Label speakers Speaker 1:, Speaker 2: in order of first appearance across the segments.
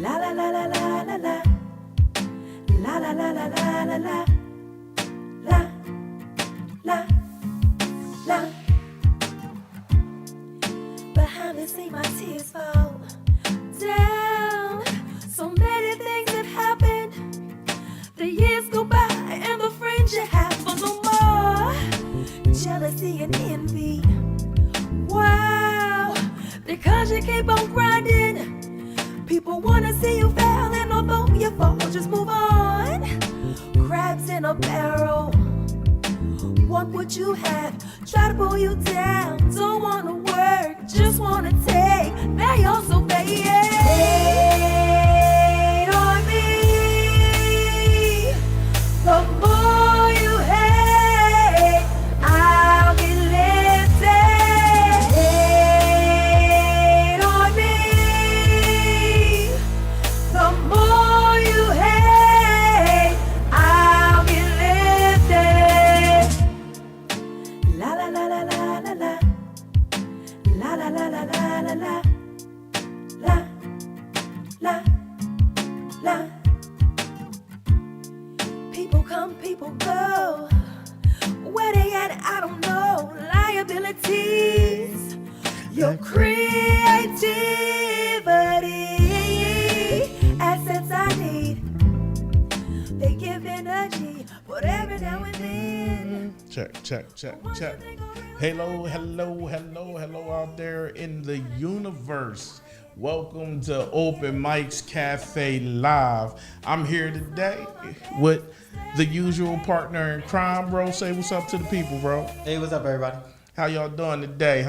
Speaker 1: La la la la la la la. La la la la la la la. La la la. Behind the scene, my tears fall down. So many things have happened. The years go by and the friends you have for no more. Jealousy and envy. Wow, because you keep on grinding. People wanna see you fail, and although you fall, just move on. Crabs in a barrel. Want what you have, try to pull you down. Don't wanna work, just wanna take. They also hate on me. The more you hate, I'll get lifted. Hate on me. The more you hate, I'll get lifted. La la la la la la la. La la la la la la la. La la la. People come, people go. Where they at, I don't know. Liabilities, your creativity, assets I need. They give energy, but every now and then.
Speaker 2: Check. Hello out there in the universe. Welcome to Open Mics Cafe Live. I'm here today with the usual partner in crime, bro. Say what's up to the people, bro.
Speaker 3: Hey, what's up, everybody?
Speaker 2: How y'all doing today?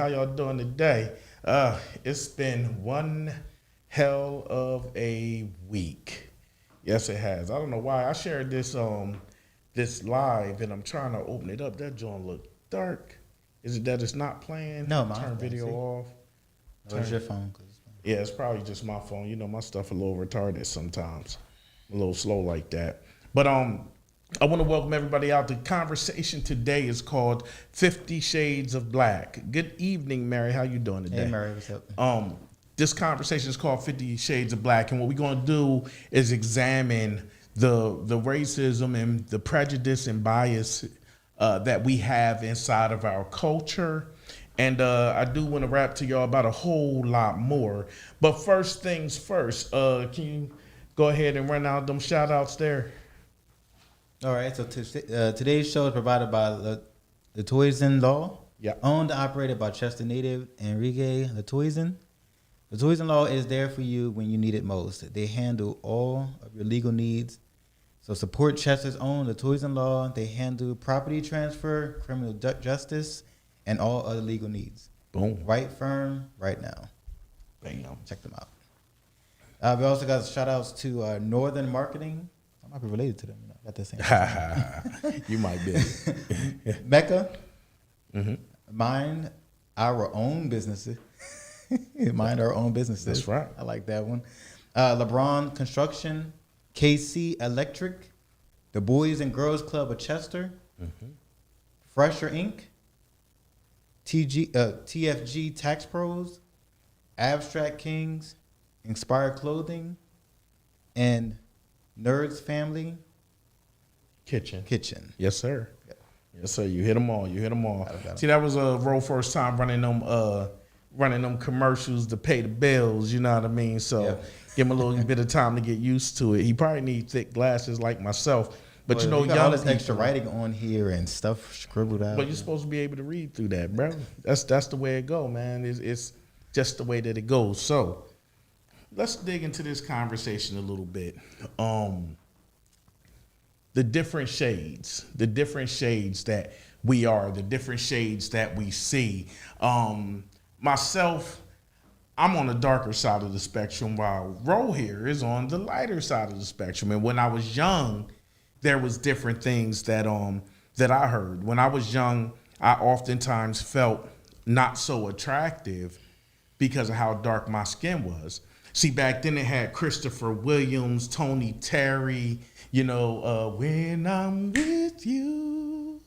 Speaker 2: It's been one hell of a week. Yes, it has. I don't know why. I shared this live and I'm trying to open it up. That joint look dark. Is it that it's not playing?
Speaker 3: No, mine.
Speaker 2: Turn video off.
Speaker 3: Where's your phone?
Speaker 2: Yeah, it's probably just my phone. You know, my stuff a little retarded sometimes. A little slow like that. But I want to welcome everybody out. The conversation today is called 50 Shades of Black. Good evening, Mary. How you doing today?
Speaker 3: Hey, Mary, what's up?
Speaker 2: This conversation is called 50 Shades of Black, and what we're going to do is examine the racism and the prejudice and bias that we have inside of our culture. And I do want to rap to y'all about a whole lot more. But first things first, can you go ahead and run out them shout outs there?
Speaker 3: All right, so today's show is provided by Latoisin Law.
Speaker 2: Yeah.
Speaker 3: Owned and operated by Chester native Enrique Latoisin. Latoisin Law is there for you when you need it most. They handle all of your legal needs. So support Chester's own Latoisin Law. They handle property transfer, criminal justice, and all other legal needs.
Speaker 2: Boom.
Speaker 3: Right firm, right now.
Speaker 2: Bam.
Speaker 3: Check them out. We also got shout outs to Northern Marketing. I might be related to them. You know, got the same.
Speaker 2: You might be.
Speaker 3: Mecca.
Speaker 2: Mm-hmm.
Speaker 3: Mind our own businesses. Mind our own businesses.
Speaker 2: That's right.
Speaker 3: I like that one. LeBron Construction, KC Electric, the Boys and Girls Club of Chester, Fresher Inc., TFG Tax Pros, Abstract Kings, Inspire Clothing, and Nerds Family Kitchen.
Speaker 2: Yes, sir. Yes, sir. You hit them all. See, that was Ro first time running them commercials to pay the bills. You know what I mean? So give him a little bit of time to get used to it. He probably need thick glasses like myself. But you know,
Speaker 3: we got
Speaker 2: young
Speaker 3: all this
Speaker 2: people,
Speaker 3: extra writing on here and stuff scribbled out.
Speaker 2: But you're supposed to be able to read through that, bro. That's the way it go, man. It's just the way that it goes. So let's dig into this conversation a little bit. The different shades that we are, the different shades that we see. Myself, I'm on the darker side of the spectrum, while Ro here is on the lighter side of the spectrum. And when I was young, there was different things that I heard. When I was young, I oftentimes felt not so attractive because of how dark my skin was. See, back then it had Christopher Williams, Tony Terry, when I'm with you,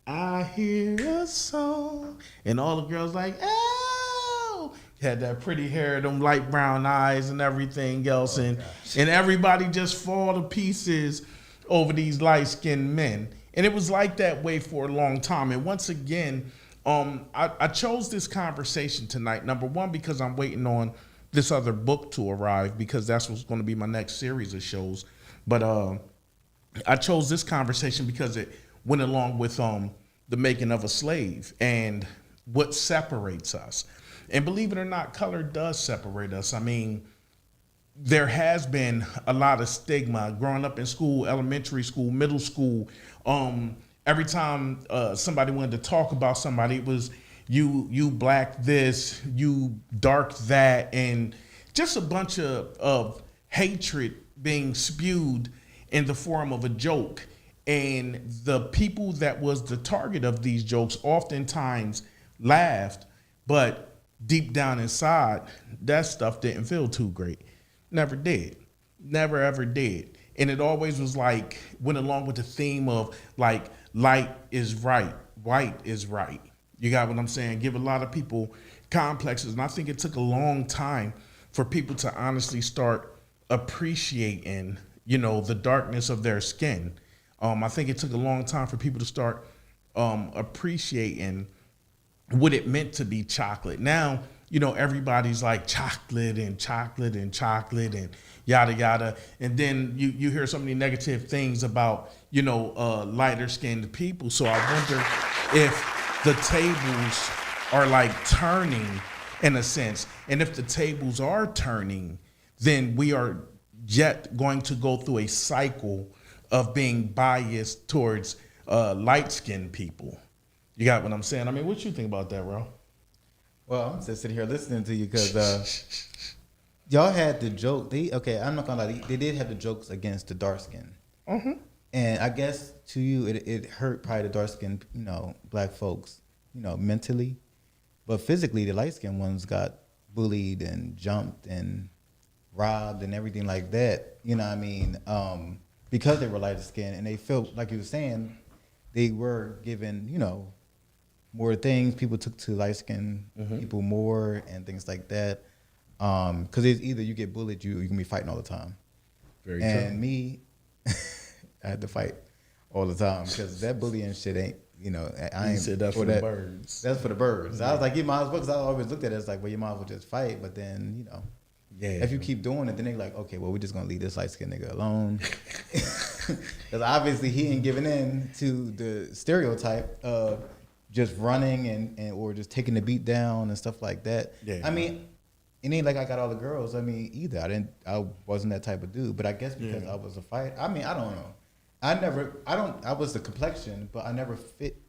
Speaker 2: I hear a song. And all the girls like, oh, Had that pretty hair, them light brown eyes, and everything else, and everybody just fall to pieces over these light skinned men. And it was like that way for a long time. And once again, I chose this conversation tonight. Number one, because I'm waiting on this other book to arrive, because that's what's going to be my next series of shows. But I chose this conversation because it went along with the making of a slave and what separates us. And believe it or not, color does separate us. I mean, there has been a lot of stigma growing up in school, elementary school, middle school. Every time somebody wanted to talk about somebody, it was you black this, you dark that, and just a bunch of hatred being spewed in the form of a joke. And the people that was the target of these jokes oftentimes laughed, but deep down inside, that stuff didn't feel too great. Never did. Never ever did. And it always was like, went along with the theme of like, light is right, white is right. You got what I'm saying? Give a lot of people complexes. And I think it took a long time for people to honestly start appreciating, the darkness of their skin. I think it took a long time for people to start appreciating what it meant to be chocolate. Now, everybody's like chocolate and chocolate and chocolate and yada yada. And then you hear so many negative things about, lighter skinned people. So I wonder if the tables are like turning in a sense. And if the tables are turning, then we are yet going to go through a cycle of being biased towards light skinned people. You got what I'm saying? I mean, what you think about that, bro?
Speaker 3: Well, I'm just sitting here listening to you because y'all had the joke. I'm not gonna lie. They did have the jokes against the dark skin, and I guess to you it hurt probably the dark skin, black folks, mentally, but physically the light skinned ones got bullied and jumped and robbed and everything like that. You know what I mean? Because they were lighter skinned and they felt like you were saying they were given, more things. People took to light skinned people more and things like that. Because it's either you get bullied, you can be fighting all the time.
Speaker 2: Very
Speaker 3: and
Speaker 2: true.
Speaker 3: Me, I had to fight all the time because that bullying shit ain't, I ain't.
Speaker 2: Said that's for the birds.
Speaker 3: That's for the birds. I was like, you might as well, because I always looked at it as like, well, you might as well just fight. But then, if you keep doing it, then they're like, okay, well, we're just gonna leave this light skinned nigga alone, because obviously he ain't giving in to the stereotype of just running and or just taking the beat down and stuff like that. Yeah. I mean, it ain't like I got all the girls. I mean, either I wasn't that type of dude. But I guess because I was a fighter. I mean, I don't know. I was the complexion, but I never fit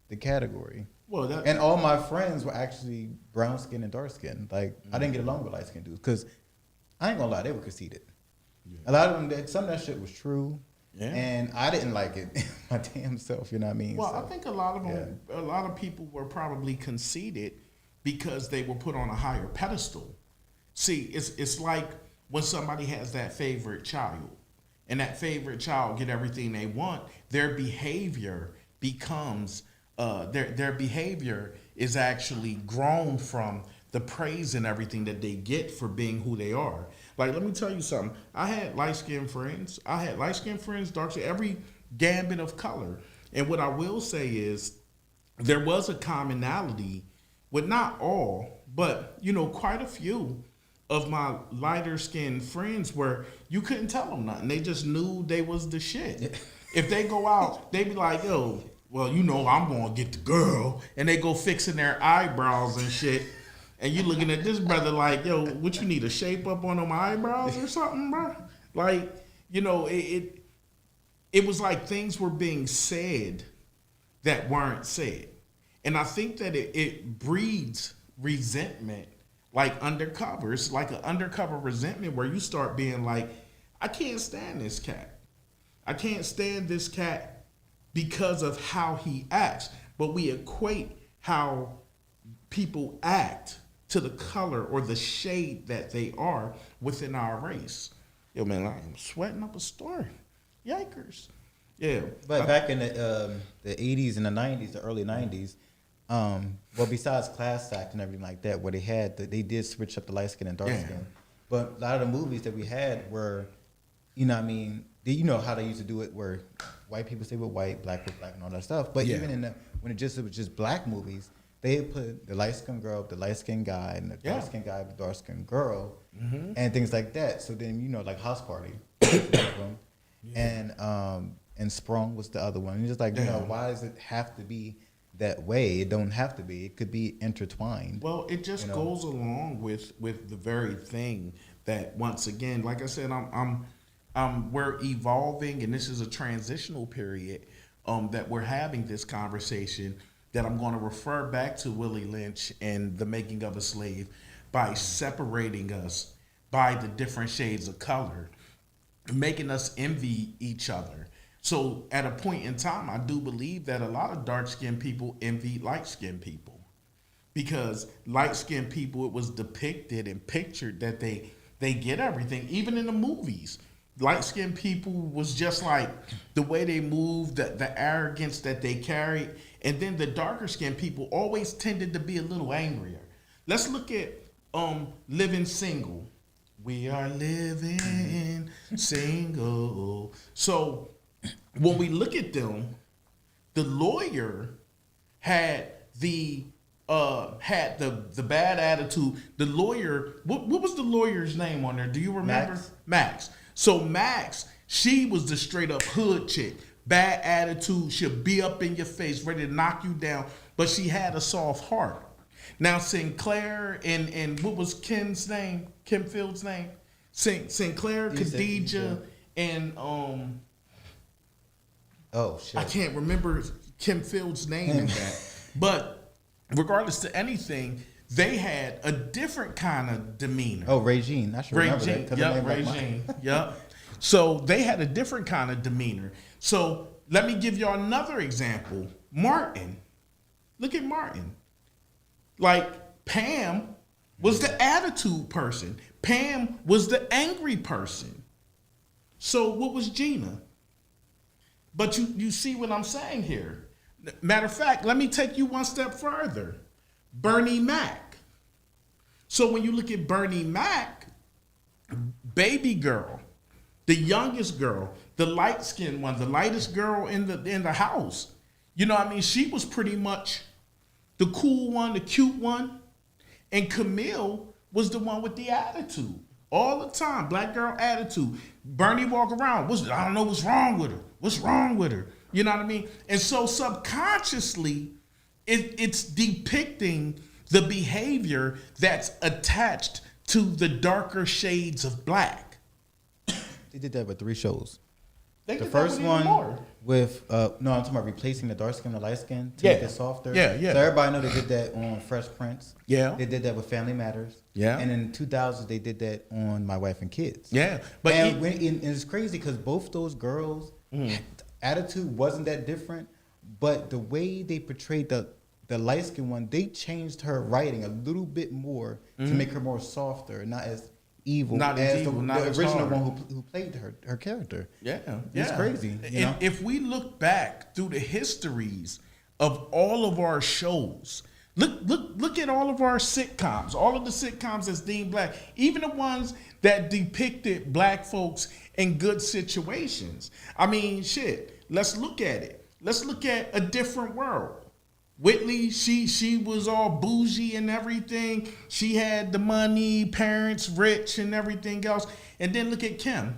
Speaker 3: the category. Well, and all my friends were actually brown skin and dark skin. Like I didn't get along with light skinned dudes because I ain't gonna lie, they were conceited. Yeah. A lot of them, some of that shit was true. Yeah. And I didn't like it my damn self, you know what I mean?
Speaker 2: Well, so, I think a lot of them, a lot of people were probably conceited because they were put on a higher pedestal. See, it's like when somebody has that favorite child, and that favorite child get everything they want, their behavior becomes their behavior is actually grown from the praise and everything that they get for being who they are. Like, let me tell you something. I had light-skinned friends. Dark skin, every gambit of color. And what I will say is there was a commonality with not all, but, quite a few of my lighter-skinned friends where you couldn't tell them nothing. They just knew they was the shit. If they go out, they be like, yo, well, I'm going to get the girl. And they go fixing their eyebrows and shit. And you looking at this brother like, yo, what you need, a shape up on them eyebrows or something, bro? Like, it was like things were being said that weren't said. And I think that it breeds resentment, like undercover. It's like an undercover resentment where you start being like, I can't stand this cat. I can't stand this cat because of how he acts. But we equate how people act to the color or the shade that they are within our race. Yo, man, I'm sweating up a storm. Yikers. Yeah.
Speaker 3: But back in the 80s and the 90s, the early 90s, Well, besides Class Act and everything like that, where they did switch up the light skin and dark
Speaker 2: Yeah.
Speaker 3: skin. But a lot of the movies that we had were, you know what I mean, you know how they used to do it where white people stay with white, black with black and all that stuff. But
Speaker 2: Yeah.
Speaker 3: even when it was just black movies, they put the light skinned girl, the light skinned guy, and the
Speaker 2: Yeah.
Speaker 3: dark skinned guy, the dark skinned girl, and things like that. So then, you know, like House Party. And Sprung was the other one. And just like, you know,
Speaker 2: Yeah.
Speaker 3: why does it have to be that way? It don't have to be. It could be intertwined.
Speaker 2: Well, it just
Speaker 3: You know?
Speaker 2: goes along with the very thing that, once again, like I said, we're evolving, and this is a transitional period that we're having this conversation. That I'm going to refer back to Willie Lynch and The Making of a Slave by separating us by the different shades of color, making us envy each other. So at a point in time, I do believe that a lot of dark-skinned people envy light-skinned people, because light-skinned people, it was depicted and pictured that they get everything, even in the movies. Light-skinned people was just like the way they moved, the arrogance that they carried, and then the darker-skinned people always tended to be a little angrier. Let's look at Living Single. We are living single. So when we look at them, the lawyer had the bad attitude. The lawyer, what was the lawyer's name on there? Do you remember? Max. So Max, she was the straight up hood chick. Bad attitude, she'll be up in your face, ready to knock you down, but she had a soft heart. Now Sinclair and what was Kim's name? Kim Field's name? Sinclair, Khadijah, and
Speaker 3: Oh shit!
Speaker 2: I can't remember Kim Field's name in that. But regardless to anything, they had a different kind of demeanor.
Speaker 3: Oh, Regine. I should remember that.
Speaker 2: Regine,
Speaker 3: 'cause her
Speaker 2: yep,
Speaker 3: name like mine.
Speaker 2: Regine, yep. So they had a different kind of demeanor. So let me give y'all another example. Martin. Look at Martin. Like Pam was the attitude person. Pam was the angry person. So what was Gina? But you see what I'm saying here. Matter of fact, let me take you one step further. Bernie Mac. So when you look at Bernie Mac, baby girl, the youngest girl, the light-skinned one, the lightest girl in the house. You know what I mean? She was pretty much the cool one, the cute one. And Camille was the one with the attitude. All the time, black girl attitude. Bernie walk around, I don't know what's wrong with her. What's wrong with her? You know what I mean? And so subconsciously, it's depicting the behavior that's attached to the darker shades of black.
Speaker 3: They did that with 3 shows.
Speaker 2: They
Speaker 3: The
Speaker 2: did that
Speaker 3: first
Speaker 2: with even
Speaker 3: one
Speaker 2: more.
Speaker 3: with I'm talking about replacing the dark skin with light skin to make it softer.
Speaker 2: Yeah, yeah.
Speaker 3: So everybody know they did that on Fresh Prince.
Speaker 2: Yeah.
Speaker 3: They did that with Family Matters.
Speaker 2: Yeah.
Speaker 3: And in 2000s they did that on My Wife and Kids.
Speaker 2: Yeah, but
Speaker 3: and it's crazy because both those girls' attitude wasn't that different, but the way they portrayed the light skin one, they changed her writing a little bit more to make her more softer, not as evil
Speaker 2: Not as evil, not
Speaker 3: the
Speaker 2: as
Speaker 3: original
Speaker 2: hard.
Speaker 3: one who played her character.
Speaker 2: Yeah,
Speaker 3: It's crazy, you know?
Speaker 2: If we look back through the histories of all of our shows, look at all of our sitcoms, all of the sitcoms that's deemed black, even the ones that depicted black folks in good situations. I mean, shit. Let's look at it. Let's look at A Different World. Whitley, she was all bougie and everything. She had the money, parents rich and everything else. And then look at Kim,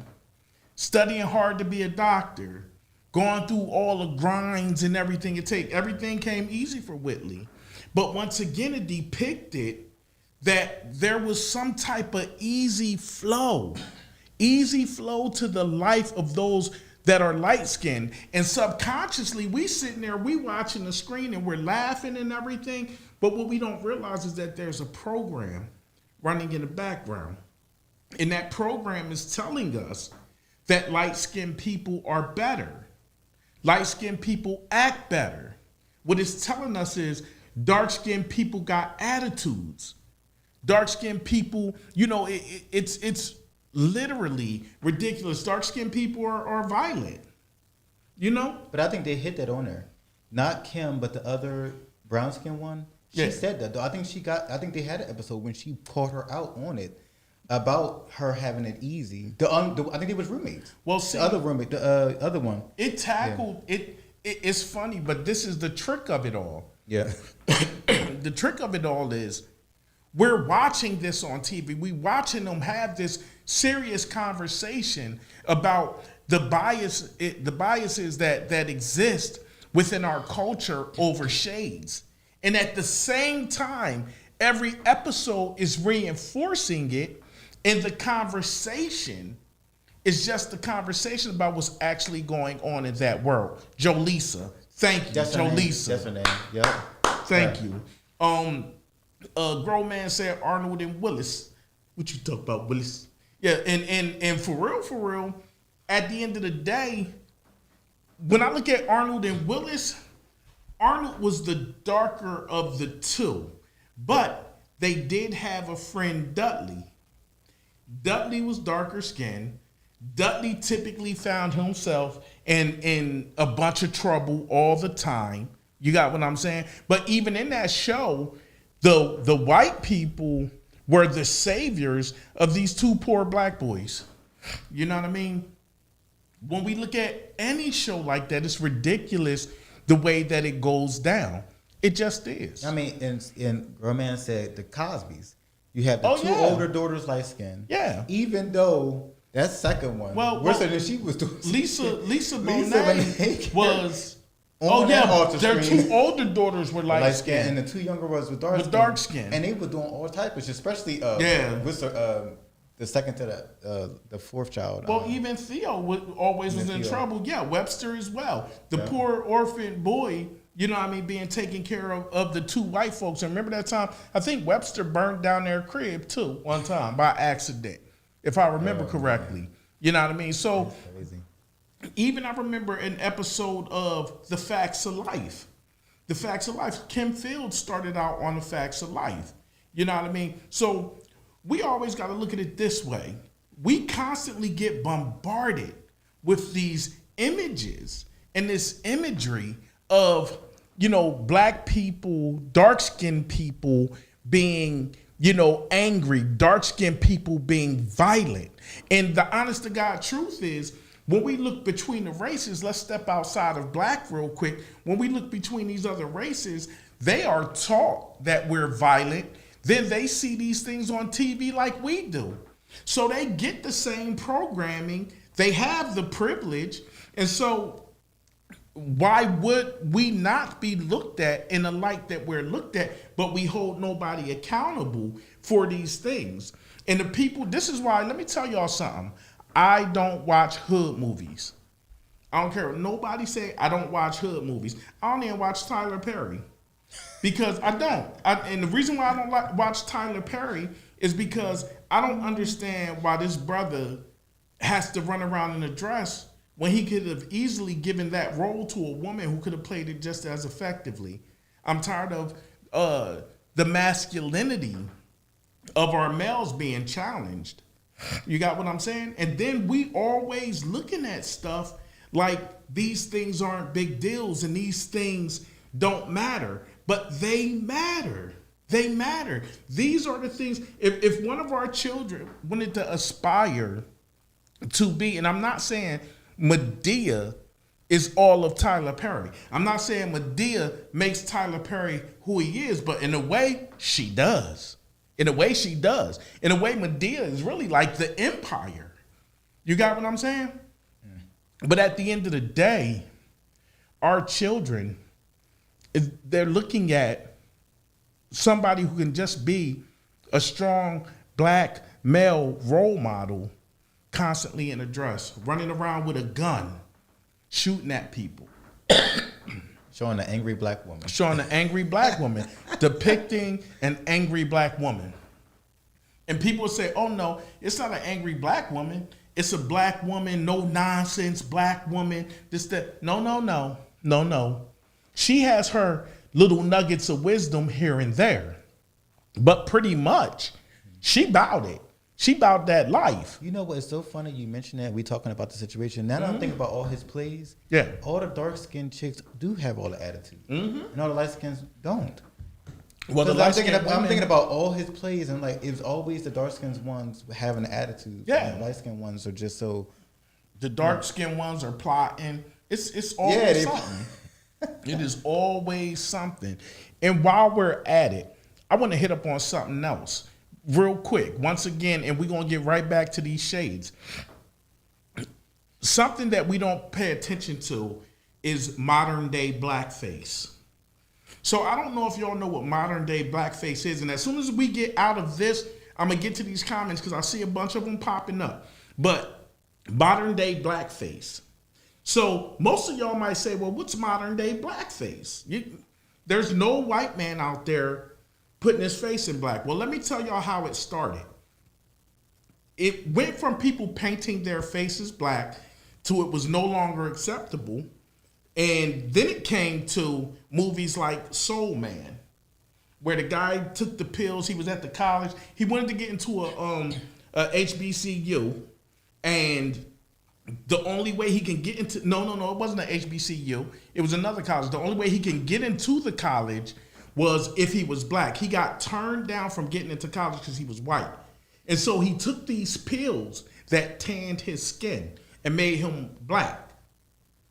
Speaker 2: studying hard to be a doctor, going through all the grinds and everything it takes. Everything came easy for Whitley. But once again, it depicted that there was some type of easy flow to the life of those that are light-skinned. And subconsciously, we sitting there, we watching the screen and we're laughing and everything. But what we don't realize is that there's a program running in the background. And that program is telling us that light-skinned people are better. Light-skinned people act better. What it's telling us is dark-skinned people got attitudes. Dark-skinned people, it's literally ridiculous. Dark-skinned people are violent,
Speaker 3: But I think they hit that on there. Not Kim, but the other brown skin one. She
Speaker 2: Yeah.
Speaker 3: said that though. I think they had an episode when she called her out on it about her having it easy. I think they was roommates.
Speaker 2: Well, see,
Speaker 3: the other roommate, the other one.
Speaker 2: it tackled it. It's funny, but this is the trick of it all.
Speaker 3: Yeah.
Speaker 2: The trick of it all is we're watching this on TV. We watching them have this serious conversation about the biases that exist within our culture over shades. And at the same time, every episode is reinforcing it, and the conversation is just the conversation about what's actually going on in that world. Jolisa, thank you,
Speaker 3: That's her name.
Speaker 2: Jolisa.
Speaker 3: That's her name. Yep.
Speaker 2: Thank you. A grown man said Arnold and Willis. What you talk about, Willis? Yeah, and for real, at the end of the day, when I look at Arnold and Willis, Arnold was the darker of the two, but they did have a friend, Dudley. Dudley was darker skinned. Dudley typically found himself in a bunch of trouble all the time. You got what I'm saying? But even in that show, the white people were the saviors of these two poor black boys. You know what I mean? When we look at any show like that, it's ridiculous the way that it goes down. It just is.
Speaker 3: I mean, in Roman said the Cosbys. You have the two
Speaker 2: yeah.
Speaker 3: older daughters light skinned.
Speaker 2: Yeah.
Speaker 3: Even though that second one, worse than she was doing.
Speaker 2: Lisa Bonet
Speaker 3: Bonet
Speaker 2: was.
Speaker 3: on that altar
Speaker 2: their
Speaker 3: screen.
Speaker 2: two older daughters were light skinned.
Speaker 3: and the two younger ones were dark.
Speaker 2: With dark skin.
Speaker 3: And they were doing all types of shit, especially the second to the fourth child.
Speaker 2: Well, even Theo always was in
Speaker 3: Theo.
Speaker 2: trouble. Yeah, Webster as well. The poor orphan boy, you know what I mean, being taken care of the two white folks. And remember that time? I think Webster burned down their crib too one time by accident, if I remember correctly. Man. You know what I mean? So even I remember an episode of The Facts of Life. The Facts of Life. Kim Fields started out on The Facts of Life. You know what I mean? So we always got to look at it this way. We constantly get bombarded with these images and this imagery of, you know, black people, dark-skinned people being, you know, angry, dark-skinned people being violent. And the honest to God truth is, when we look between the races, let's step outside of black real quick. When we look between these other races, they are taught that we're violent. Then they see these things on TV like we do. So they get the same programming. They have the privilege. And so why would we not be looked at in the light that we're looked at, but we hold nobody accountable for these things? And the people, this is why, let me tell y'all something. I don't watch hood movies. I don't care what nobody say. I don't watch hood movies. I don't even watch Tyler Perry because I don't. And the reason why I don't watch Tyler Perry is because I don't understand why this brother has to run around in a dress when he could have easily given that role to a woman who could have played it just as effectively. I'm tired of the masculinity of our males being challenged. You got what I'm saying? And then we always looking at stuff like these things aren't big deals and these things don't matter, but they matter. They matter. These are the things, if one of our children wanted to aspire to be, and I'm not saying Madea is all of Tyler Perry. I'm not saying Madea makes Tyler Perry who he is, but in a way, she does. In a way, she does. In a way, Madea is really like the empire. You got what I'm saying? But at the end of the day, our children, they're looking at somebody who can just be a strong black male role model constantly in a dress, running around with a gun, shooting at people.
Speaker 3: Showing an angry black woman.
Speaker 2: Showing an angry black woman, depicting an angry black woman. And people say, oh no, it's not an angry black woman. It's a black woman, no nonsense black woman. This, that. No. She has her little nuggets of wisdom here and there. But pretty much, she bowed it. She about that life.
Speaker 3: You know what? It's so funny you mentioned that. We talking about the situation. Now that I'm thinking about all his plays,
Speaker 2: Yeah.
Speaker 3: all the dark skinned chicks do have all the attitude, and all the light skins don't.
Speaker 2: Well, the
Speaker 3: I'm thinking,
Speaker 2: light-skinned
Speaker 3: I'm thinking
Speaker 2: women-
Speaker 3: about all his plays, and like it's always the dark skinned ones having an attitude.
Speaker 2: Yeah.
Speaker 3: and the light skinned ones are just so.
Speaker 2: The dark skinned ones are plotting. It's always
Speaker 3: Yeah, they-
Speaker 2: something. It is always something. And while we're at it, I want to hit up on something else real quick. Once again, and we're gonna get right back to these shades. Something that we don't pay attention to is modern day blackface. So I don't know if y'all know what modern day blackface is, and as soon as we get out of this, I'm gonna get to these comments because I see a bunch of them popping up. But modern day blackface. So most of y'all might say, well, what's modern day blackface? There's no white man out there putting his face in black. Well, let me tell y'all how it started. It went from people painting their faces black to it was no longer acceptable. And then it came to movies like Soul Man, where the guy took the pills. He was at the college. He wanted to get into a HBCU, and the only way he can get into no, it wasn't an HBCU. It was another college. The only way he can get into the college was if he was black. He got turned down from getting into college because he was white, and so he took these pills that tanned his skin and made him black.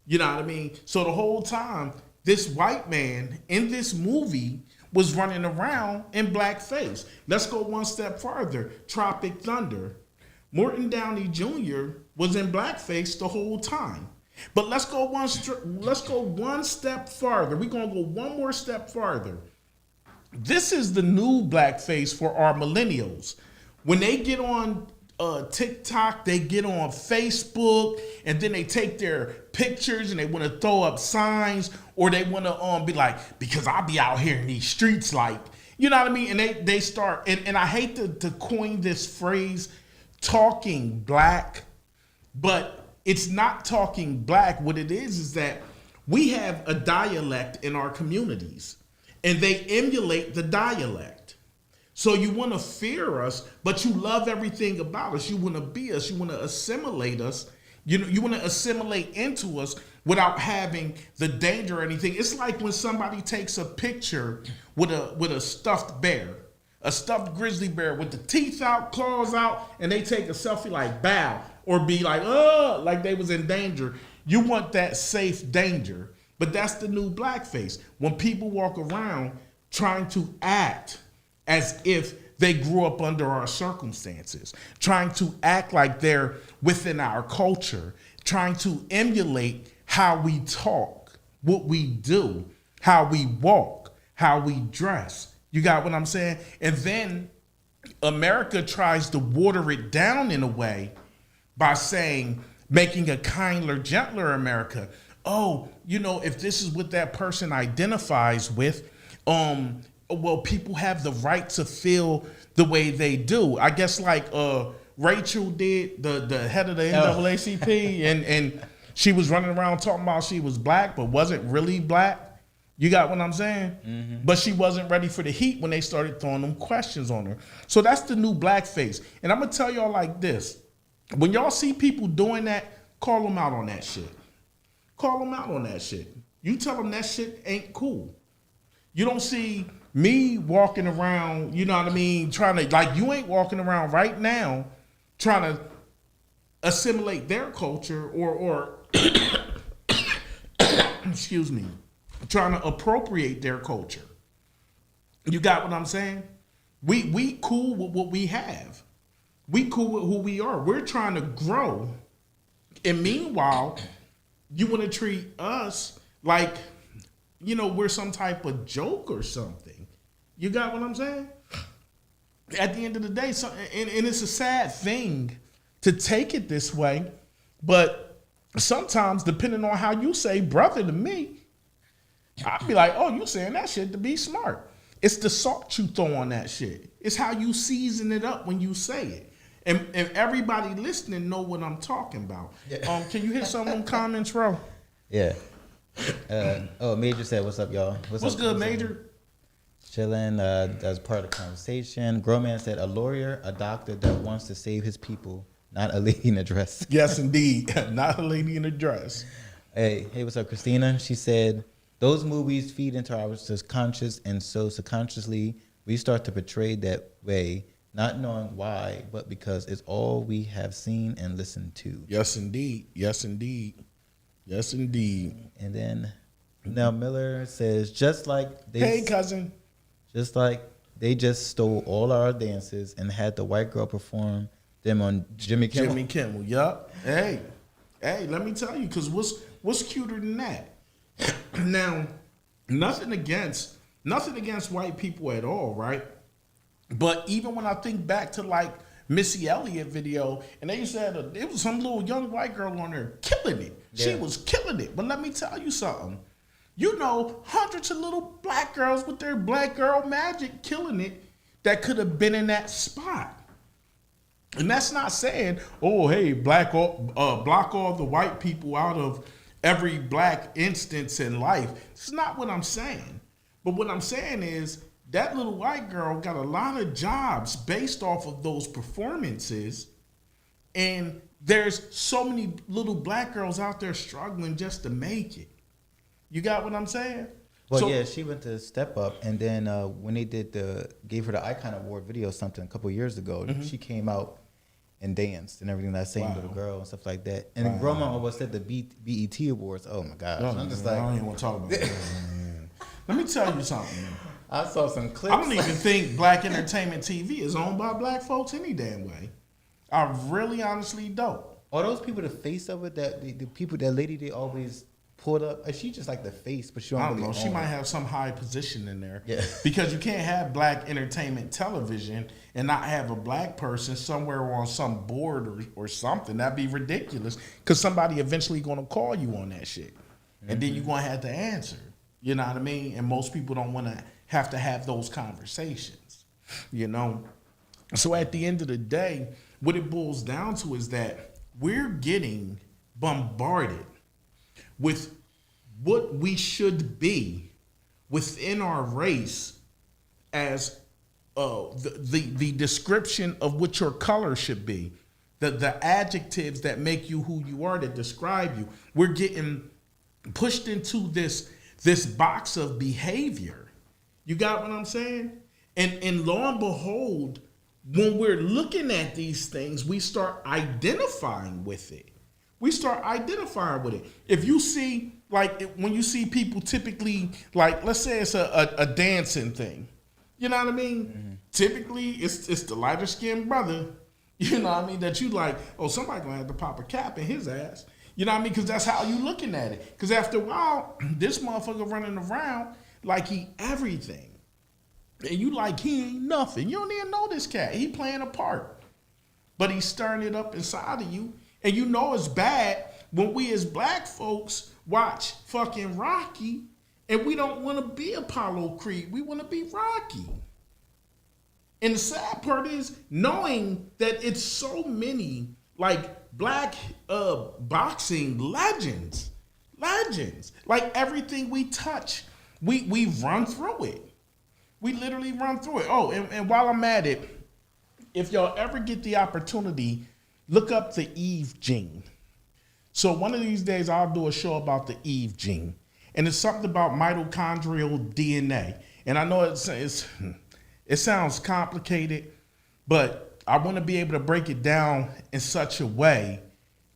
Speaker 2: You know what I mean? So the whole time, this white man in this movie was running around in blackface. Let's go one step farther. Tropic Thunder. Morton Downey Jr. was in blackface the whole time. But let's go one step farther. We're gonna go one more step farther. This is the new blackface for our millennials. When they get on TikTok, they get on Facebook, and then they take their pictures and they want to throw up signs, or they want to be like, because I be out here in these streets, like, you know what I mean? And they start, and I hate to coin this phrase, talking black, but it's not talking black. What it is that we have a dialect in our communities, and they emulate the dialect. So you want to fear us, but you love everything about us. You want to be us. You want to assimilate us. You want to assimilate into us without having the danger or anything. It's like when somebody takes a picture with a stuffed bear, a stuffed grizzly bear with the teeth out, claws out, and they take a selfie like bow or be like, oh, like they was in danger. You want that safe danger. But that's the new blackface. When people walk around trying to act as if they grew up under our circumstances, trying to act like they're within our culture, trying to emulate how we talk, what we do, how we walk, how we dress. You got what I'm saying? And then America tries to water it down in a way by saying, making a kinder, gentler America. Oh, you know, if this is what that person identifies with, well, people have the right to feel the way they do. I guess like Rachel did, the head of the NAACP, and she was running around talking about she was black, but wasn't really black. You got what I'm saying? Mm-hmm. But she wasn't ready for the heat when they started throwing them questions on her. So that's the new blackface. And I'm going to tell y'all like this. When y'all see people doing that, call them out on that shit. Call them out on that shit. You tell them that shit ain't cool. You don't see me walking around, you know what I mean, trying to, like, you ain't walking around right now trying to assimilate their culture or excuse me, trying to appropriate their culture. You got what I'm saying? We cool with what we have. We cool with who we are. We're trying to grow. And meanwhile, you want to treat us like, you know, we're some type of joke or something. You got what I'm saying? At the end of the day, and it's a sad thing to take it this way, but sometimes, depending on how you say brother to me, I'd be like, oh, you saying that shit to be smart. It's the salt you throw on that shit. It's how you season it up when you say it. And everybody listening know what I'm talking about. Yeah. Can you hit some of them comments, Ro?
Speaker 3: Yeah. Major said, what's up, y'all?
Speaker 2: What's good, Major?
Speaker 3: Chilling. That's part of the conversation. Grown man said, a lawyer, a doctor that wants to save his people, not a lady in a dress.
Speaker 2: Yes, indeed. Not a lady in a dress.
Speaker 3: Hey, what's up, Christina? She said, those movies feed into our subconscious, and so subconsciously we start to portray that way, not knowing why, but because it's all we have seen and listened to.
Speaker 2: Yes, indeed. Yes, indeed. Yes, indeed.
Speaker 3: And then Nell Miller says, just like
Speaker 2: Hey, cousin.
Speaker 3: just like they just stole all our dances and had the white girl perform them on Jimmy Kimmel.
Speaker 2: Jimmy Kimmel. Yup. Hey, let me tell you, because what's cuter than that? Now, nothing against white people at all, right? But even when I think back to like Missy Elliott video, and they used to have it was some little young white girl on there killing it. She
Speaker 3: Yeah.
Speaker 2: was killing it. But let me tell you something. You know, hundreds of little black girls with their black girl magic killing it that could have been in that spot. And that's not saying, oh, hey, block all the white people out of every black instance in life. It's not what I'm saying. But what I'm saying is that little white girl got a lot of jobs based off of those performances. And there's so many little black girls out there struggling just to make it. You got what I'm saying?
Speaker 3: Well,
Speaker 2: So-
Speaker 3: yeah, she went to Step Up, and then when they gave her the Icon Award video something a couple years ago, she came out and danced and everything, that same
Speaker 2: Wow.
Speaker 3: little girl and stuff like that. And then Grandma almost said the BET Awards. Oh my gosh, I'm just
Speaker 2: I
Speaker 3: like,
Speaker 2: don't even want to talk about that. Man. Let me tell you something. Man.
Speaker 3: I saw some clips.
Speaker 2: I don't even think Black Entertainment TV is owned by black folks any damn way. I really honestly don't.
Speaker 3: Are those people the face of it? That the people, that lady they always pulled up? Is she just like the face, but she don't
Speaker 2: I don't
Speaker 3: really
Speaker 2: know. She
Speaker 3: own
Speaker 2: might
Speaker 3: it?
Speaker 2: have some high position in there.
Speaker 3: Yeah.
Speaker 2: Because you can't have Black Entertainment Television and not have a black person somewhere on some board or something. That'd be ridiculous. Because somebody eventually going to call you on that shit. And then you're going to have to answer. You know what I mean? And most people don't want to have those conversations. You know? So at the end of the day, what it boils down to is that we're getting bombarded with what we should be within our race as the description of what your color should be, the adjectives that make you who you are, that describe you. We're getting pushed into this box of behavior. You got what I'm saying? And lo and behold, when we're looking at these things, we start identifying with it. If you see, like, when you see people typically, like, let's say it's a dancing thing. You know what I mean?
Speaker 3: Mm-hmm.
Speaker 2: Typically, it's the lighter skinned brother, you know what I mean, that you like, oh, somebody gonna have to pop a cap in his ass. You know what I mean? Because that's how you looking at it. Because after a while, this motherfucker running around like he everything. And you like, he ain't nothing. You don't even know this cat. He playing a part. But he's stirring it up inside of you. And you know it's bad when we as black folks watch fucking Rocky and we don't want to be Apollo Creed. We want to be Rocky. And the sad part is knowing that it's so many like black boxing legends. Like everything we touch, we run through it. We literally run through it. Oh, and while I'm at it, if y'all ever get the opportunity, look up the Eve gene. So one of these days I'll do a show about the Eve gene. And it's something about mitochondrial DNA. And I know it sounds complicated, but I want to be able to break it down in such a way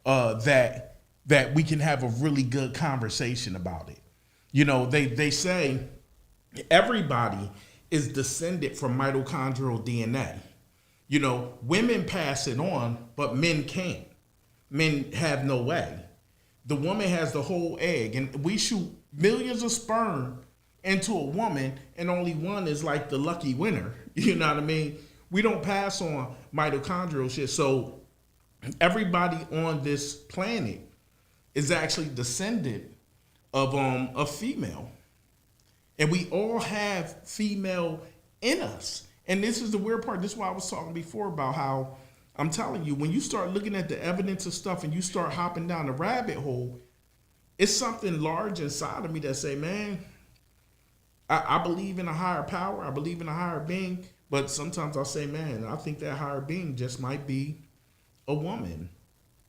Speaker 2: that we can have a really good conversation about it. You know, they say everybody is descended from mitochondrial DNA. You know, women pass it on, but men can't. Men have no way. The woman has the whole egg, and we shoot millions of sperm into a woman, and only one is like the lucky winner. You know what I mean? We don't pass on mitochondrial shit. So everybody on this planet is actually descended of a female. And we all have female in us. And this is the weird part. This is why I was talking before about how I'm telling you, when you start looking at the evidence of stuff and you start hopping down the rabbit hole, it's something large inside of me that say, man, I believe in a higher power. I believe in a higher being. But sometimes I'll say, man, I think that higher being just might be a woman.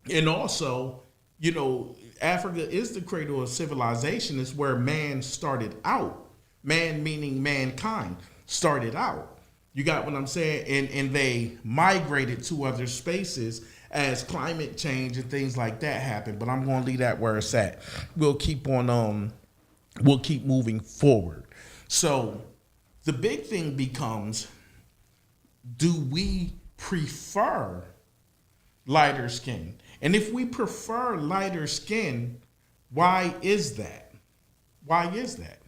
Speaker 2: And also, you know, Africa is the cradle of civilization. It's where man started out. Man meaning mankind started out. You got what I'm saying? And they migrated to other spaces as climate change and things like that happen. But I'm going to leave that where it's at. We'll keep moving forward. So the big thing becomes, do we prefer lighter skin? And if we prefer lighter skin, why is that? Why is that?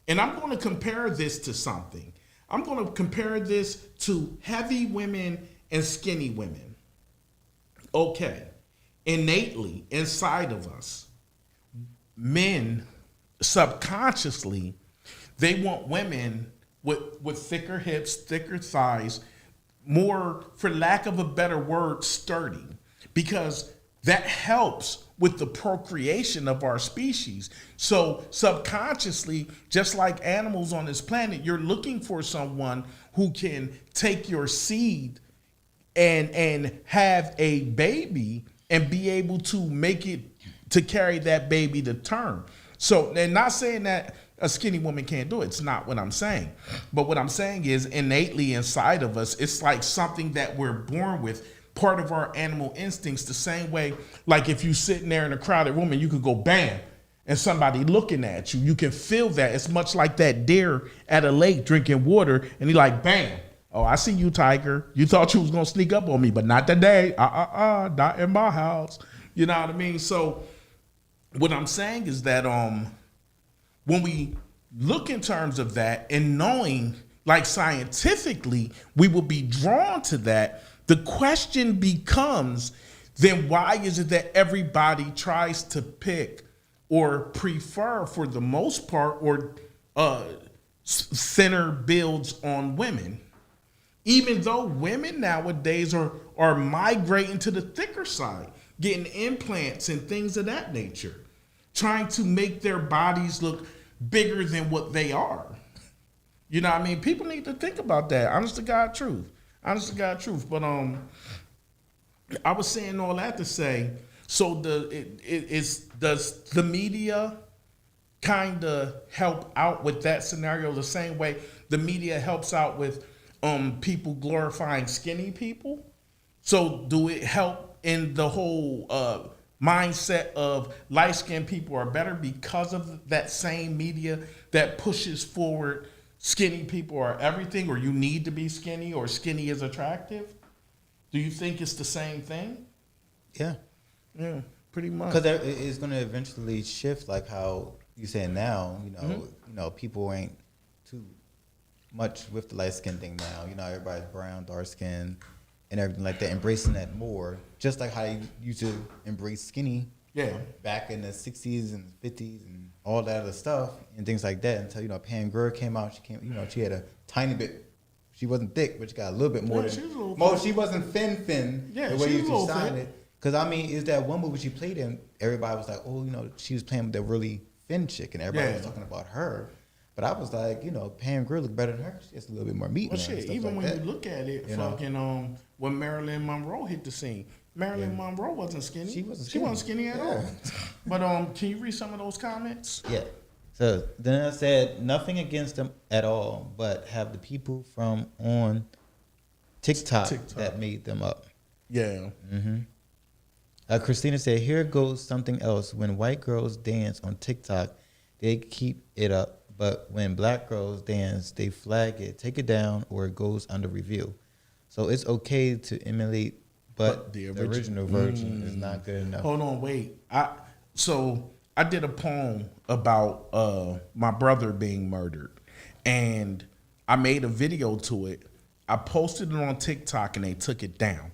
Speaker 2: And I'm going to compare this to something. I'm going to compare this to heavy women and skinny women. Okay, innately inside of us, men subconsciously, they want women with thicker hips, thicker thighs, more, for lack of a better word, sturdy, because that helps with the procreation of our species. So subconsciously, just like animals on this planet, you're looking for someone who can take your seed and have a baby and be able to make it, to carry that baby to term. So, and not saying that a skinny woman can't do it. It's not what I'm saying. But what I'm saying is, innately inside of us, it's like something that we're born with, part of our animal instincts, the same way, like if you sitting there in a crowded room and you could go bam, and somebody looking at you, you can feel that. It's much like that deer at a lake drinking water, and he like, bam. Oh, I see you, tiger. You thought you was gonna sneak up on me, but not today. Not in my house. You know what I mean? So what I'm saying is that when we look in terms of that and knowing, like scientifically, we will be drawn to that. The question becomes, then why is it that everybody tries to pick or prefer, for the most part, or thinner builds on women? Even though women nowadays are migrating to the thicker side, getting implants and things of that nature, trying to make their bodies look bigger than what they are. You know what I mean? People need to think about that. Honest to God truth. Honest to God truth. But I was saying all that to say, so does the media kind of help out with that scenario the same way the media helps out with people glorifying skinny people? So do it help in the whole mindset of light-skinned people are better because of that same media that pushes forward skinny people are everything, or you need to be skinny, or skinny is attractive? Do you think it's the same thing?
Speaker 3: Yeah.
Speaker 2: Yeah, pretty much.
Speaker 3: Because it's going to eventually shift, like how you say now. You know, people ain't too much with the light skin thing now. You know, everybody's brown, dark skin, and everything like that. Embracing that more, just like how you used to embrace skinny.
Speaker 2: Yeah.
Speaker 3: Back in the 60s and 50s and all that other stuff and things like that, until, you know, Pam Grier came out. She had a tiny bit. She wasn't thick, but she got a little bit more. Yeah, she wasn't thin.
Speaker 2: Yeah,
Speaker 3: the way
Speaker 2: she
Speaker 3: you
Speaker 2: was
Speaker 3: decided it. Because I mean, is that one movie she played in? Everybody was like, oh, you know, she was playing with that really thin chick, and everybody was talking about her. But I was like, you know, Pam Grier looked better than her. She has a little bit more meat.
Speaker 2: Well, shit, even
Speaker 3: like
Speaker 2: when
Speaker 3: that.
Speaker 2: you look at it,
Speaker 3: You
Speaker 2: fucking when Marilyn Monroe hit the scene, Marilyn Monroe wasn't skinny.
Speaker 3: She wasn't
Speaker 2: She wasn't skinny at all. But can you read some of those comments?
Speaker 3: Yeah. So then I said, nothing against them at all, but have the people from on TikTok that made them up.
Speaker 2: Yeah.
Speaker 3: Mm-hmm. Christina said, here goes something else. When white girls dance on TikTok, they keep it up. But when black girls dance, they flag it, take it down, or it goes under review. So it's okay to emulate, but the original version is not good enough.
Speaker 2: Hold on, wait. I did a poem about my brother being murdered, and I made a video to it. I posted it on TikTok, and they took it down.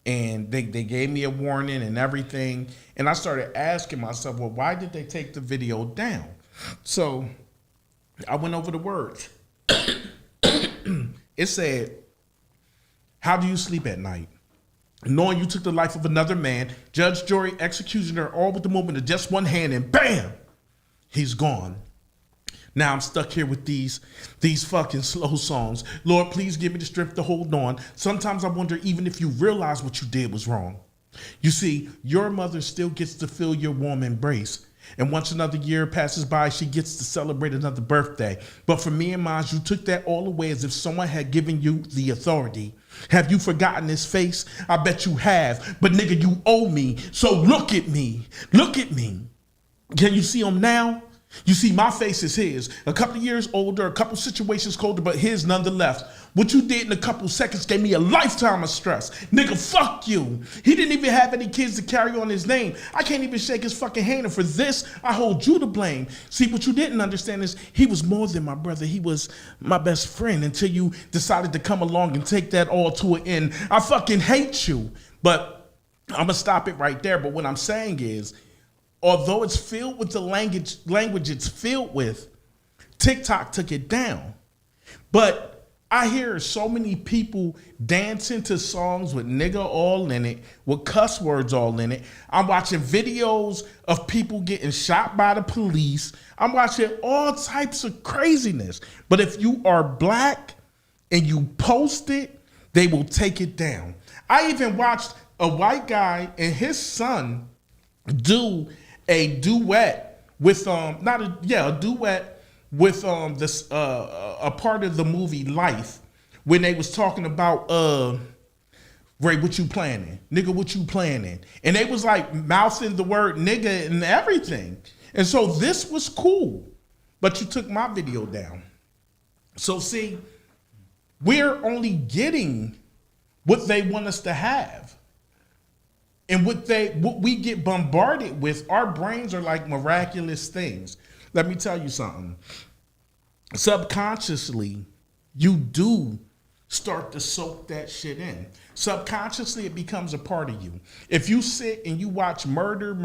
Speaker 2: And they gave me a warning and everything. And I started asking myself, well, why did they take the video down? So I went over the words. It said, how do you sleep at night? Knowing you took the life of another man, judge, jury, executioner, all with the movement of just one hand, and bam, he's gone. Now I'm stuck here with these fucking slow songs. Lord, please give me the strength to hold on. Sometimes I wonder even if you realize what you did was wrong. You see, your mother still gets to feel your warm embrace. And once another year passes by, she gets to celebrate another birthday. But for me and mine, you took that all away as if someone had given you the authority. Have you forgotten his face? I bet you have. But nigga, you owe me. So look at me. Look at me. Can you see him now? You see, my face is his. A couple of years older, a couple situations colder, but his nonetheless. What you did in a couple seconds gave me a lifetime of stress. Nigga, fuck you. He didn't even have any kids to carry on his name. I can't even shake his fucking hand. And for this, I hold you to blame. See, what you didn't understand is he was more than my brother. He was my best friend until you decided to come along and take that all to an end. I fucking hate you. But I'm going to stop it right there. But what I'm saying is, although it's filled with the language it's filled with, TikTok took it down. But I hear so many people dancing to songs with nigga all in it, with cuss words all in it. I'm watching videos of people getting shot by the police. I'm watching all types of craziness. But if you are black and you post it, they will take it down. I even watched a white guy and his son do a duet with a duet with this a part of the movie Life when they was talking about Ray, what you planning? Nigga, what you planning? And they was like mouthing the word nigga and everything. And so this was cool, but you took my video down. So see, we're only getting what they want us to have. And what we get bombarded with, our brains are like miraculous things. Let me tell you something. Subconsciously, you do start to soak that shit in. Subconsciously, it becomes a part of you. If you sit and you watch murder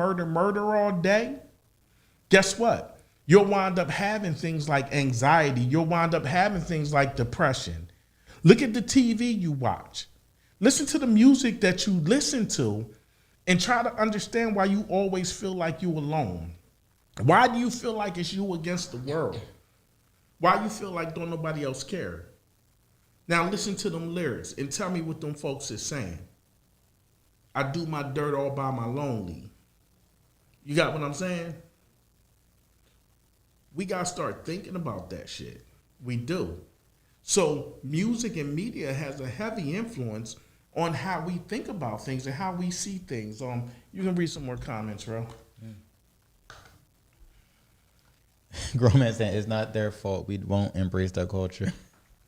Speaker 2: all day, guess what? You'll wind up having things like anxiety. You'll wind up having things like depression. Look at the TV you watch. Listen to the music that you listen to. And try to understand why you always feel like you alone. Why do you feel like it's you against the world? Why you feel like don't nobody else care? Now listen to them lyrics and tell me what them folks is saying. I do my dirt all by my lonely. You got what I'm saying? We got to start thinking about that shit. We do. So music and media has a heavy influence on how we think about things and how we see things. You can read some more comments, bro.
Speaker 3: Grown man saying it's not their fault. We won't embrace their culture.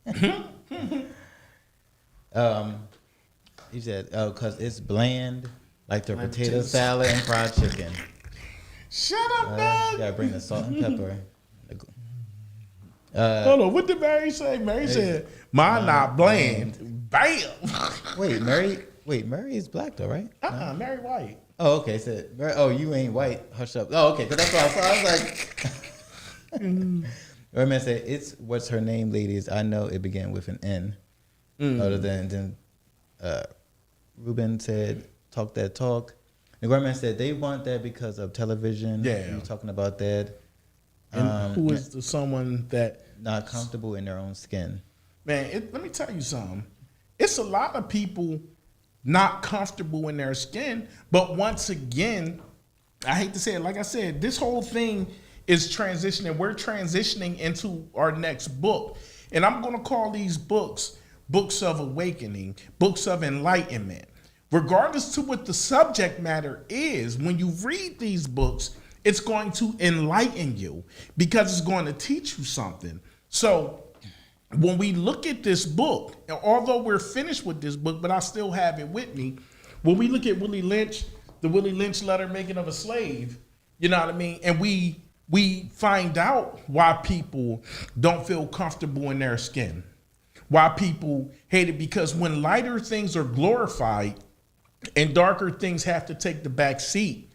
Speaker 3: He said, "Oh, cause it's bland, like the potato salad and fried chicken."
Speaker 2: Shut up, dog.
Speaker 3: Gotta bring the salt and pepper.
Speaker 2: Hold on, what did Mary say? Mary said, "Mine not bland." Bam.
Speaker 3: Wait, Mary is black though, right?
Speaker 2: Mary white.
Speaker 3: Oh, okay. So, you ain't white. Hush up. Oh, okay. Cause that's what I saw. I was like, Right man said, "It's what's her name, ladies. I know it began with an N." Other than Ruben said, "Talk that talk." The man said they want that because of television.
Speaker 2: Yeah,
Speaker 3: you talking about that.
Speaker 2: And who is the someone that
Speaker 3: not comfortable in their own skin?
Speaker 2: Man, let me tell you something. It's a lot of people not comfortable in their skin, but once again, I hate to say it, like I said, this whole thing is transitioning. We're transitioning into our next book. And I'm going to call these books of awakening, books of enlightenment. Regardless to what the subject matter is, when you read these books, it's going to enlighten you because it's going to teach you something. So when we look at this book, although we're finished with this book, but I still have it with me, when we look at Willie Lynch, the Willie Lynch letter, Making of a Slave, you know what I mean? And we find out why people don't feel comfortable in their skin, why people hate it, because when lighter things are glorified and darker things have to take the back seat,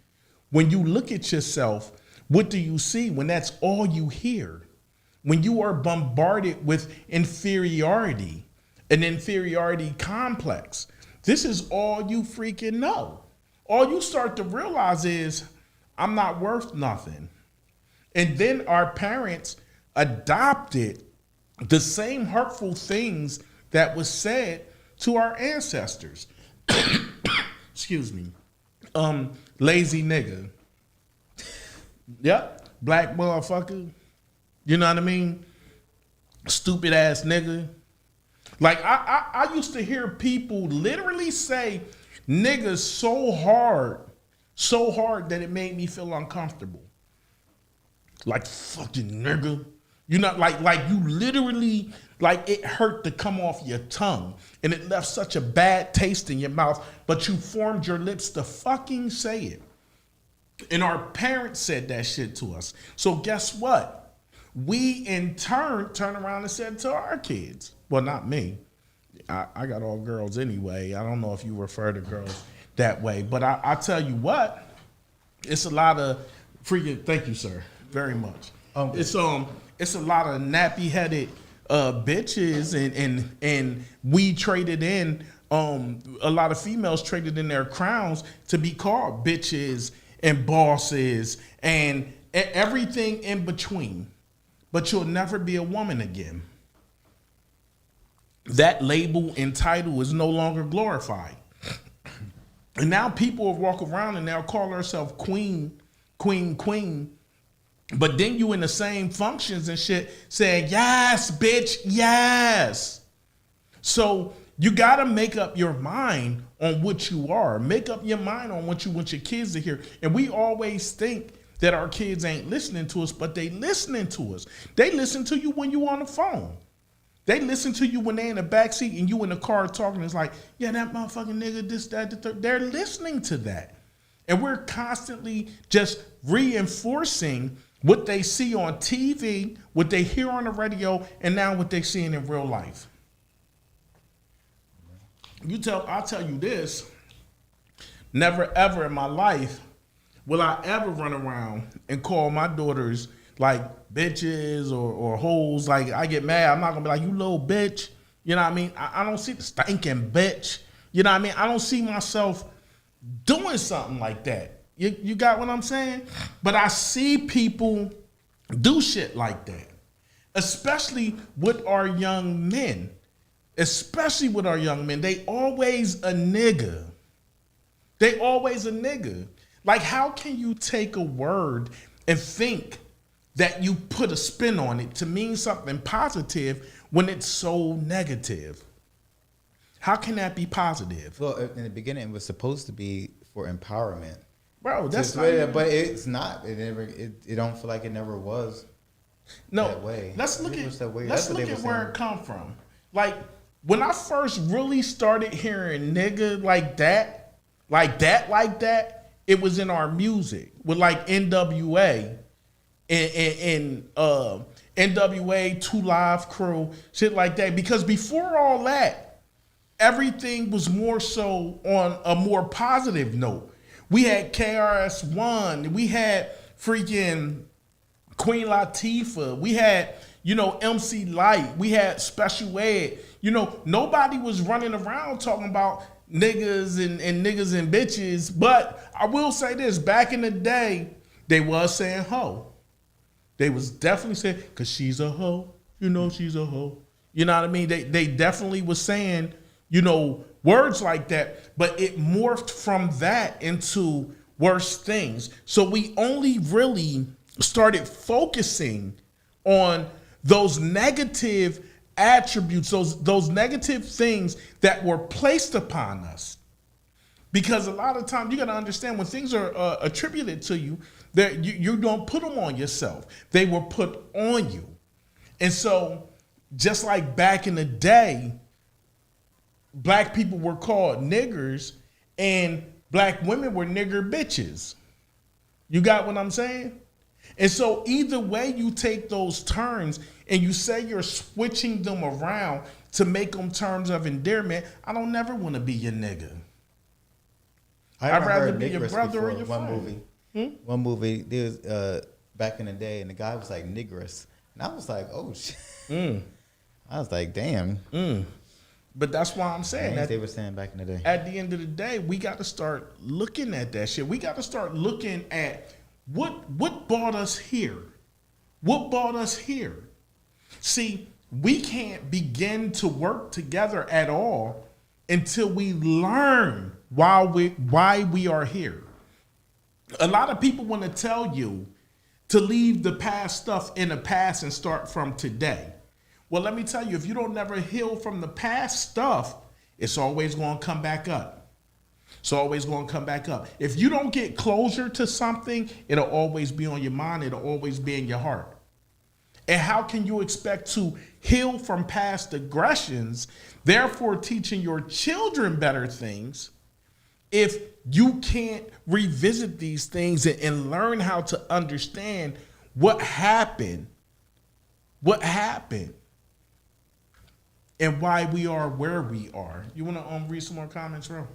Speaker 2: when you look at yourself, what do you see when that's all you hear? When you are bombarded with inferiority, an inferiority complex, this is all you freaking know. All you start to realize is, I'm not worth nothing. And then our parents adopted the same hurtful things that was said to our ancestors. Excuse me. Lazy nigga. Yep. Black motherfucker. You know what I mean? Stupid ass nigga. Like I used to hear people literally say niggas so hard that it made me feel uncomfortable. Like fucking nigga. You know, like you literally, like it hurt to come off your tongue and it left such a bad taste in your mouth, but you formed your lips to fucking say it. And our parents said that shit to us. So guess what? We in turn around and said to our kids. Well, not me. I got all girls anyway. I don't know if you refer to girls that way, but I tell you what, it's a lot of freaking. Thank you, sir, very much. It's a lot of nappy headed bitches, and we traded in. A lot of females traded in their crowns to be called bitches and bosses and everything in between. But you'll never be a woman again. That label and title is no longer glorified. And now people will walk around and they'll call themselves queen. But then you in the same functions and shit saying, yes, bitch, yes. So you got to make up your mind on what you are. Make up your mind on what you want your kids to hear. And we always think that our kids ain't listening to us, but they listening to us. They listen to you when you on the phone. They listen to you when they in the backseat and you in the car talking. It's like, yeah, that motherfucking nigga, this, that, the third. They're listening to that. And we're constantly just reinforcing what they see on TV, what they hear on the radio, and now what they're seeing in real life. I'll tell you this, never ever in my life will I ever run around and call my daughters like bitches or hoes. Like I get mad, I'm not gonna be like, you little bitch. You know what I mean? I don't see the stinking bitch. You know what I mean? I don't see myself doing something like that. You got what I'm saying? But I see people do shit like that, especially with our young men. They always a nigga. Like, how can you take a word and think that you put a spin on it to mean something positive when it's so negative? How can that be positive?
Speaker 3: Well, in the beginning, it was supposed to be for empowerment.
Speaker 2: Bro, that's not
Speaker 3: but it's not. It don't feel like it never was.
Speaker 2: No,
Speaker 3: that way.
Speaker 2: Let's look at
Speaker 3: saying.
Speaker 2: where it come from. Like when I first really started hearing nigga like that, it was in our music with like NWA and NWA, 2 Live Crew, shit like that. Because before all that, everything was more so on a more positive note. We had KRS-One, we had freaking Queen Latifah, we had, MC Lyte, we had Special Ed. Nobody was running around talking about niggas and niggas and bitches. But I will say this, back in the day, they was saying hoe. They was definitely saying, cause she's a hoe, she's a hoe. You know what I mean? They definitely was saying, words like that, but it morphed from that into worse things. So we only really started focusing on those negative attributes, those negative things that were placed upon us. Because a lot of times you got to understand when things are attributed to you, that you don't put them on yourself. They were put on you. And so just like back in the day, black people were called niggers and black women were nigger bitches. You got what I'm saying? And so either way you take those terms and you say you're switching them around to make them terms of endearment, I don't never want to be your nigga. I'd rather be your brother or your friend.
Speaker 3: One movie, there was back in the day, and the guy was like niggers. And I was like, oh, shit. I was like, damn.
Speaker 2: But that's why I'm saying that
Speaker 3: they were saying back in the day.
Speaker 2: At the end of the day, we got to start looking at that shit. We got to start looking at what brought us here. What brought us here? See, we can't begin to work together at all until we learn why we are here. A lot of people want to tell you to leave the past stuff in the past and start from today. Well, let me tell you, if you don't never heal from the past stuff, it's always going to come back up. It's always going to come back up. If you don't get closure to something, it'll always be on your mind. It'll always be in your heart. And how can you expect to heal from past aggressions, therefore teaching your children better things, if you can't revisit these things and learn how to understand what happened, and why we are where we are? You want to read some more comments, bro?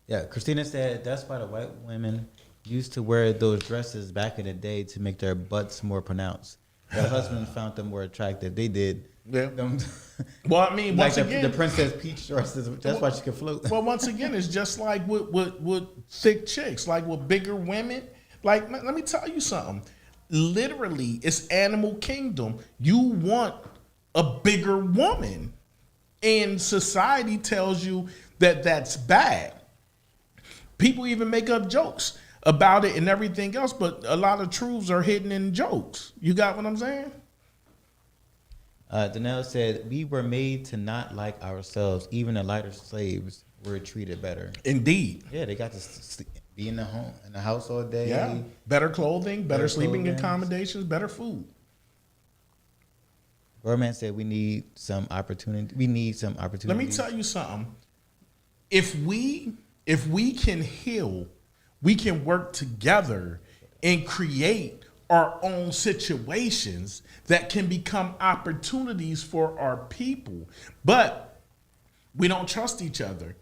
Speaker 3: Yeah, Christina said that's why the white women used to wear those dresses back in the day to make their butts more pronounced. Their husbands found them more attractive. They did.
Speaker 2: Yeah.
Speaker 3: Them,
Speaker 2: Well, I mean,
Speaker 3: like
Speaker 2: once again,
Speaker 3: the Princess Peach dresses. That's why she could float.
Speaker 2: well, once again, it's just like with thick chicks, like with bigger women. Like, let me tell you something. Literally, it's animal kingdom. You want a bigger woman, and society tells you that that's bad. People even make up jokes about it and everything else, but a lot of truths are hidden in jokes. You got what I'm saying?
Speaker 3: Danelle said, we were made to not like ourselves. Even the lighter slaves were treated better.
Speaker 2: Indeed.
Speaker 3: Yeah, they got to be in the house all day.
Speaker 2: Yeah. Better clothing, better sleeping
Speaker 3: programs.
Speaker 2: accommodations, better food.
Speaker 3: Gorman said we need some opportunity.
Speaker 2: Let me tell you something. If we can heal, we can work together and create our own situations that can become opportunities for our people. But we don't trust each other.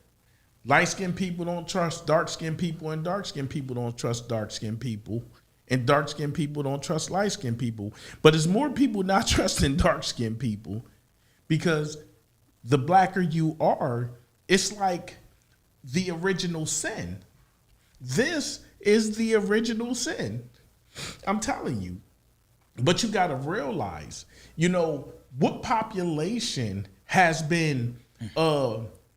Speaker 2: Light-skinned people don't trust dark-skinned people, and dark-skinned people don't trust dark-skinned people, and dark-skinned people don't trust light-skinned people. But there's more people not trusting dark-skinned people, because the blacker you are, it's like the original sin. This is the original sin. I'm telling you. But you got to realize, what population has been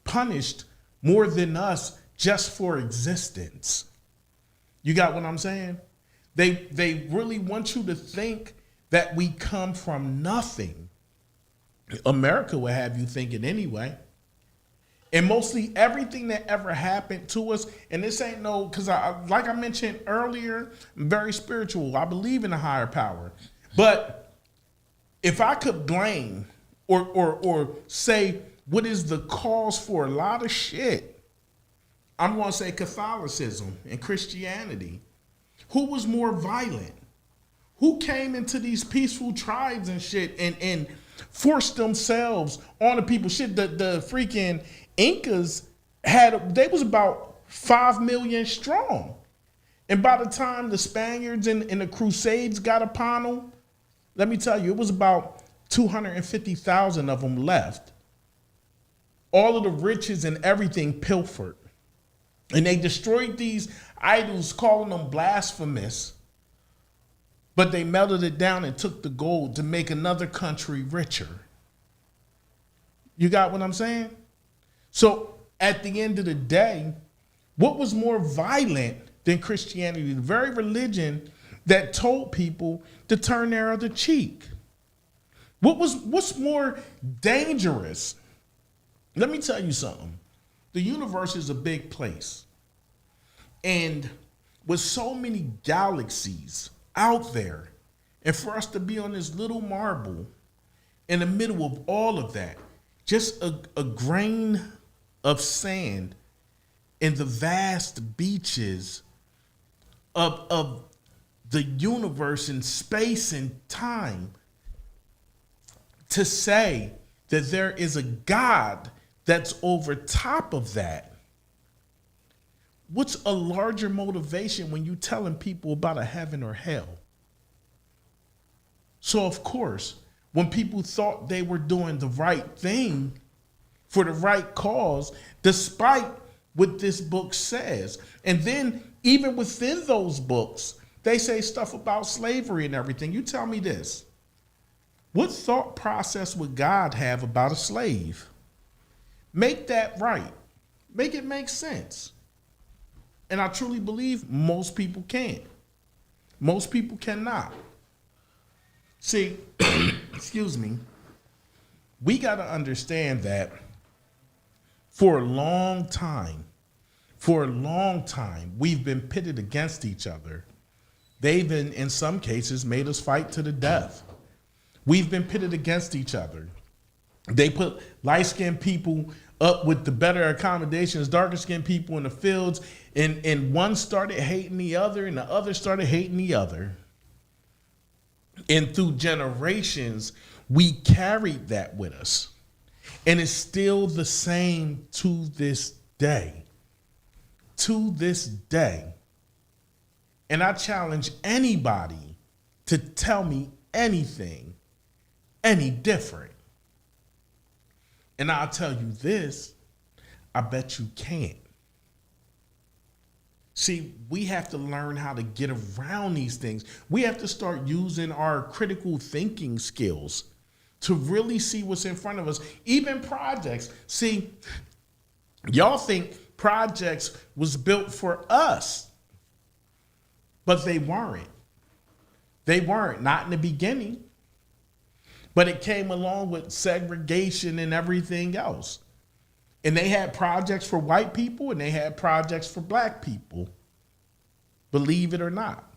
Speaker 2: punished more than us just for existence? You got what I'm saying? They really want you to think that we come from nothing. America will have you thinking anyway. And mostly everything that ever happened to us, and this ain't because like I mentioned earlier, I'm very spiritual. I believe in a higher power. But if I could blame or say what is the cause for a lot of shit, I'm going to say Catholicism and Christianity. Who was more violent? Who came into these peaceful tribes and shit and forced themselves on the people? Shit, the freaking Incas they was about 5 million strong. And by the time the Spaniards and the Crusades got upon them, let me tell you, it was about 250,000 of them left. All of the riches and everything pilfered. And they destroyed these idols, calling them blasphemous. But they melted it down and took the gold to make another country richer. You got what I'm saying? So at the end of the day, what was more violent than Christianity? The very religion that told people to turn their other cheek. What's more dangerous? Let me tell you something. The universe is a big place. And with so many galaxies out there, and for us to be on this little marble in the middle of all of that, just a grain of sand in the vast beaches of the universe and space and time, to say that there is a God that's over top of that. What's a larger motivation when you telling people about a heaven or hell? So of course, when people thought they were doing the right thing for the right cause, despite what this book says, and then even within those books, They say stuff about slavery and everything. You tell me this. What thought process would God have about a slave? Make that right. Make it make sense. And I truly believe most people can't. Most people cannot. See, excuse me, we got to understand that for a long time, we've been pitted against each other. They've been, in some cases, made us fight to the death. We've been pitted against each other. They put light-skinned people up with the better accommodations, darker-skinned people in the fields, and one started hating the other, and the other started hating the other. And through generations, we carried that with us. And it's still the same to this day. To this day. And I challenge anybody to tell me anything any different. And I'll tell you this, I bet you can't. See, we have to learn how to get around these things. We have to start using our critical thinking skills to really see what's in front of us. Even projects. See, y'all think projects was built for us, but they weren't. They weren't, not in the beginning. But it came along with segregation and everything else. And they had projects for white people and they had projects for black people, believe it or not.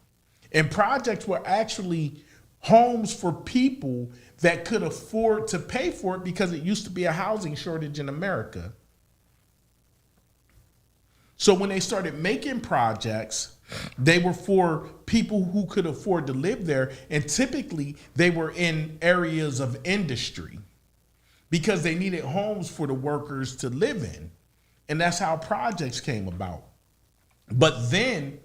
Speaker 2: And projects were actually homes for people that could afford to pay for it because it used to be a housing shortage in America. So when they started making projects, they were for people who could afford to live there. And typically they were in areas of industry, because they needed homes for the workers to live in. And that's how projects came about. But then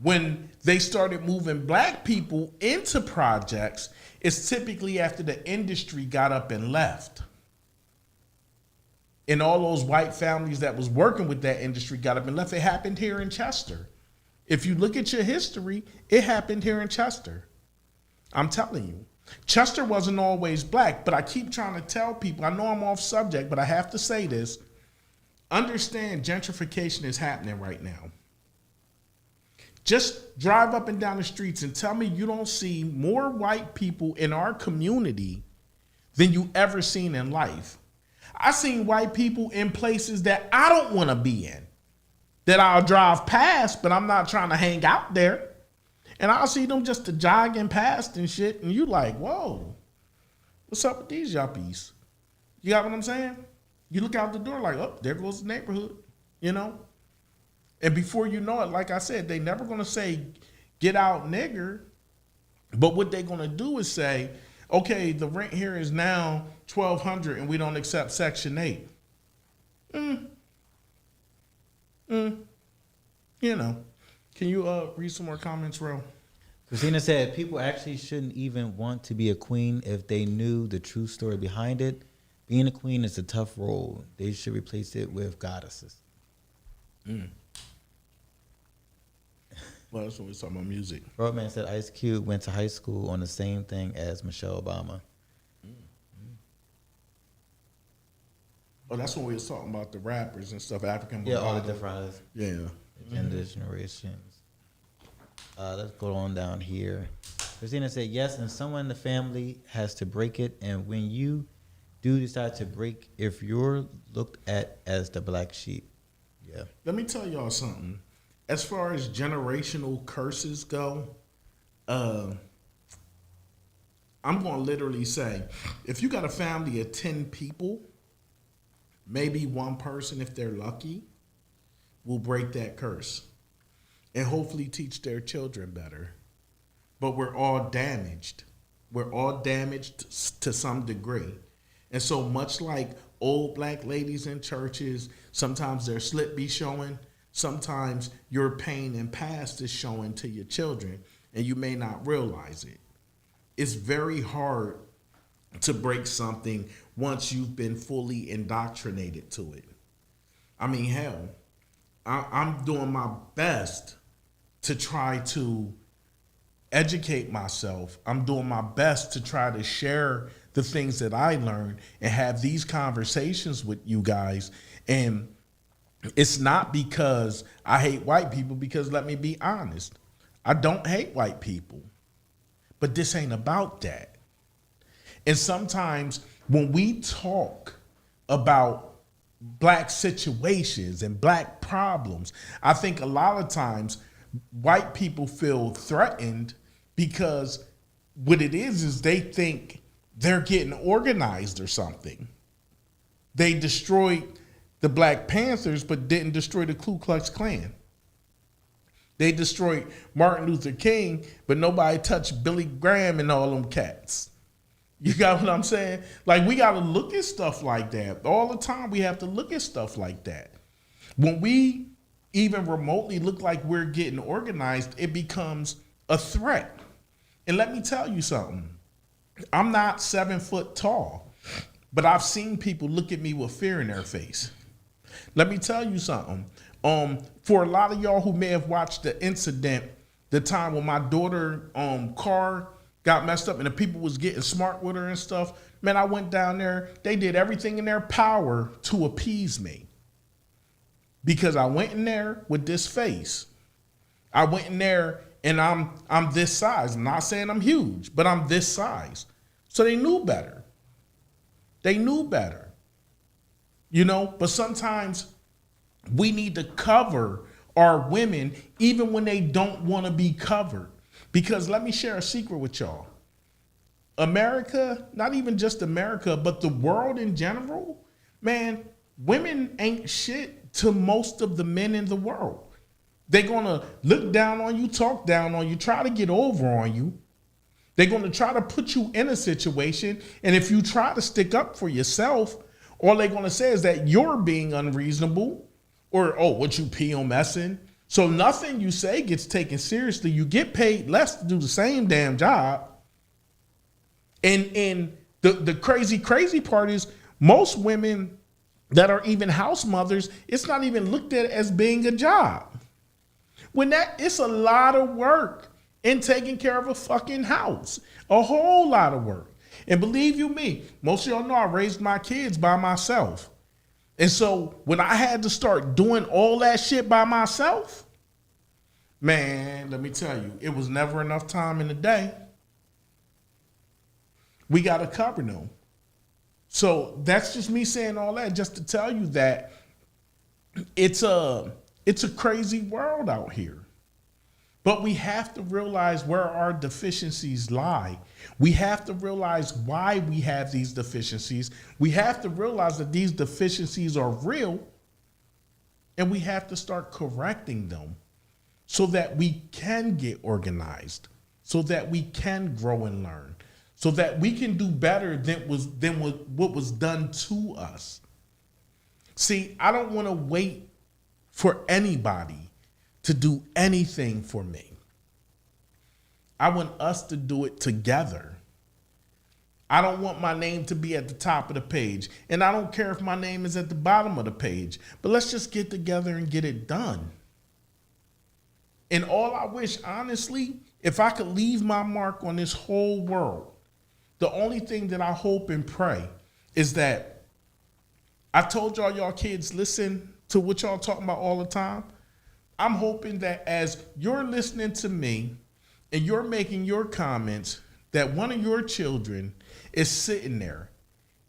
Speaker 2: when they started moving black people into projects, it's typically after the industry got up and left. And all those white families that was working with that industry got up and left. It happened here in Chester. If you look at your history, it happened here in Chester. I'm telling you. Chester wasn't always black, but I keep trying to tell people, I know I'm off subject, but I have to say this. Understand gentrification is happening right now. Just drive up and down the streets and tell me you don't see more white people in our community than you ever seen in life. I've seen white people in places that I don't want to be in, that I'll drive past, but I'm not trying to hang out there. And I'll see them just jogging past and shit, and you like, whoa, what's up with these yuppies? You got what I'm saying? You look out the door like, oh, there goes the neighborhood, you know? And before you know it, like I said, they never gonna say, get out, nigger. But what they gonna do is say, okay, the rent here is now $1,200 and we don't accept Section 8. You know. Can you read some more comments, Ro?
Speaker 3: Christina said, people actually shouldn't even want to be a queen if they knew the true story behind it. Being a queen is a tough role. They should replace it with goddesses.
Speaker 2: Well, that's when we're talking about music.
Speaker 3: Roadman said Ice Cube went to high school on the same thing as Michelle Obama.
Speaker 2: Oh, that's when we was talking about the rappers and stuff, African.
Speaker 3: Yeah, all the different
Speaker 2: Yeah.
Speaker 3: genders, generations. Let's go on down here. Christina said, yes, and someone in the family has to break it. And when you do decide to break, if you're looked at as the black sheep. Yeah.
Speaker 2: Let me tell y'all something. As far as generational curses go, I'm going to literally say, if you got a family of 10 people, maybe one person, if they're lucky, will break that curse and hopefully teach their children better. But we're all damaged. We're all damaged to some degree. And so much like old black ladies in churches, sometimes their slip be showing, sometimes your pain and past is showing to your children, and you may not realize it. It's very hard to break something once you've been fully indoctrinated to it. I mean, hell, I'm doing my best to try to educate myself. I'm doing my best to try to share the things that I learned and have these conversations with you guys. And it's not because I hate white people, because let me be honest, I don't hate white people, but this ain't about that. And sometimes when we talk about black situations and black problems, I think a lot of times white people feel threatened because what it is they think they're getting organized or something. They destroyed the Black Panthers but didn't destroy the Ku Klux Klan. They destroyed Martin Luther King, but nobody touched Billy Graham and all them cats. You got what I'm saying? Like, we got to look at stuff like that. All the time we have to look at stuff like that. When we even remotely look like we're getting organized, it becomes a threat. And let me tell you something. I'm not 7 foot tall, but I've seen people look at me with fear in their face. Let me tell you something. For a lot of y'all who may have watched the incident, the time when my daughter car got messed up and the people was getting smart with her and stuff, man, I went down there. They did everything in their power to appease me because I went in there with this face. I went in there and I'm this size. I'm not saying I'm huge, but I'm this size. So they knew better. They knew better. You know, but sometimes we need to cover our women even when they don't want to be covered. Because let me share a secret with y'all. America, not even just America, but the world in general, man, women ain't shit to most of the men in the world. They're going to look down on you, talk down on you, try to get over on you. They're going to try to put you in a situation. And if you try to stick up for yourself, all they're going to say is that you're being unreasonable or, oh, what you PMSing? So nothing you say gets taken seriously. You get paid less to do the same damn job. And the crazy part is most women that are even house mothers, it's not even looked at as being a job. It's a lot of work in taking care of a fucking house, a whole lot of work. And believe you me, most of y'all know I raised my kids by myself. And so when I had to start doing all that shit by myself, man, let me tell you, it was never enough time in the day. We got to cover them. So that's just me saying all that just to tell you that it's a crazy world out here. But we have to realize where our deficiencies lie. We have to realize why we have these deficiencies. We have to realize that these deficiencies are real, and we have to start correcting them so that we can get organized, so that we can grow and learn, so that we can do better than what was done to us. See, I don't want to wait for anybody to do anything for me. I want us to do it together. I don't want my name to be at the top of the page, and I don't care if my name is at the bottom of the page, but let's just get together and get it done. And all I wish, honestly, if I could leave my mark on this whole world, the only thing that I hope and pray is that I told y'all kids listen to what y'all talking about all the time. I'm hoping that as you're listening to me and you're making your comments, that one of your children is sitting there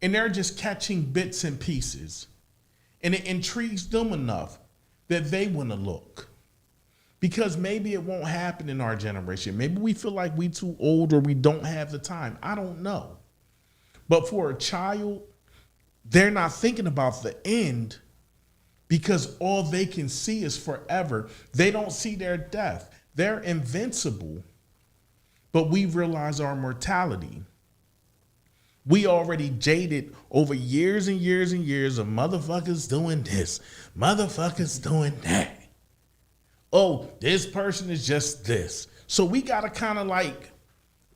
Speaker 2: and they're just catching bits and pieces, and it intrigues them enough that they want to look. Because maybe it won't happen in our generation. Maybe we feel like we too old or we don't have the time. I don't know. But for a child, they're not thinking about the end because all they can see is forever. They don't see their death. They're invincible. But we realize our mortality. We already jaded over years and years and years of motherfuckers doing this, motherfuckers doing that. Oh, this person is just this. So we got to kind of like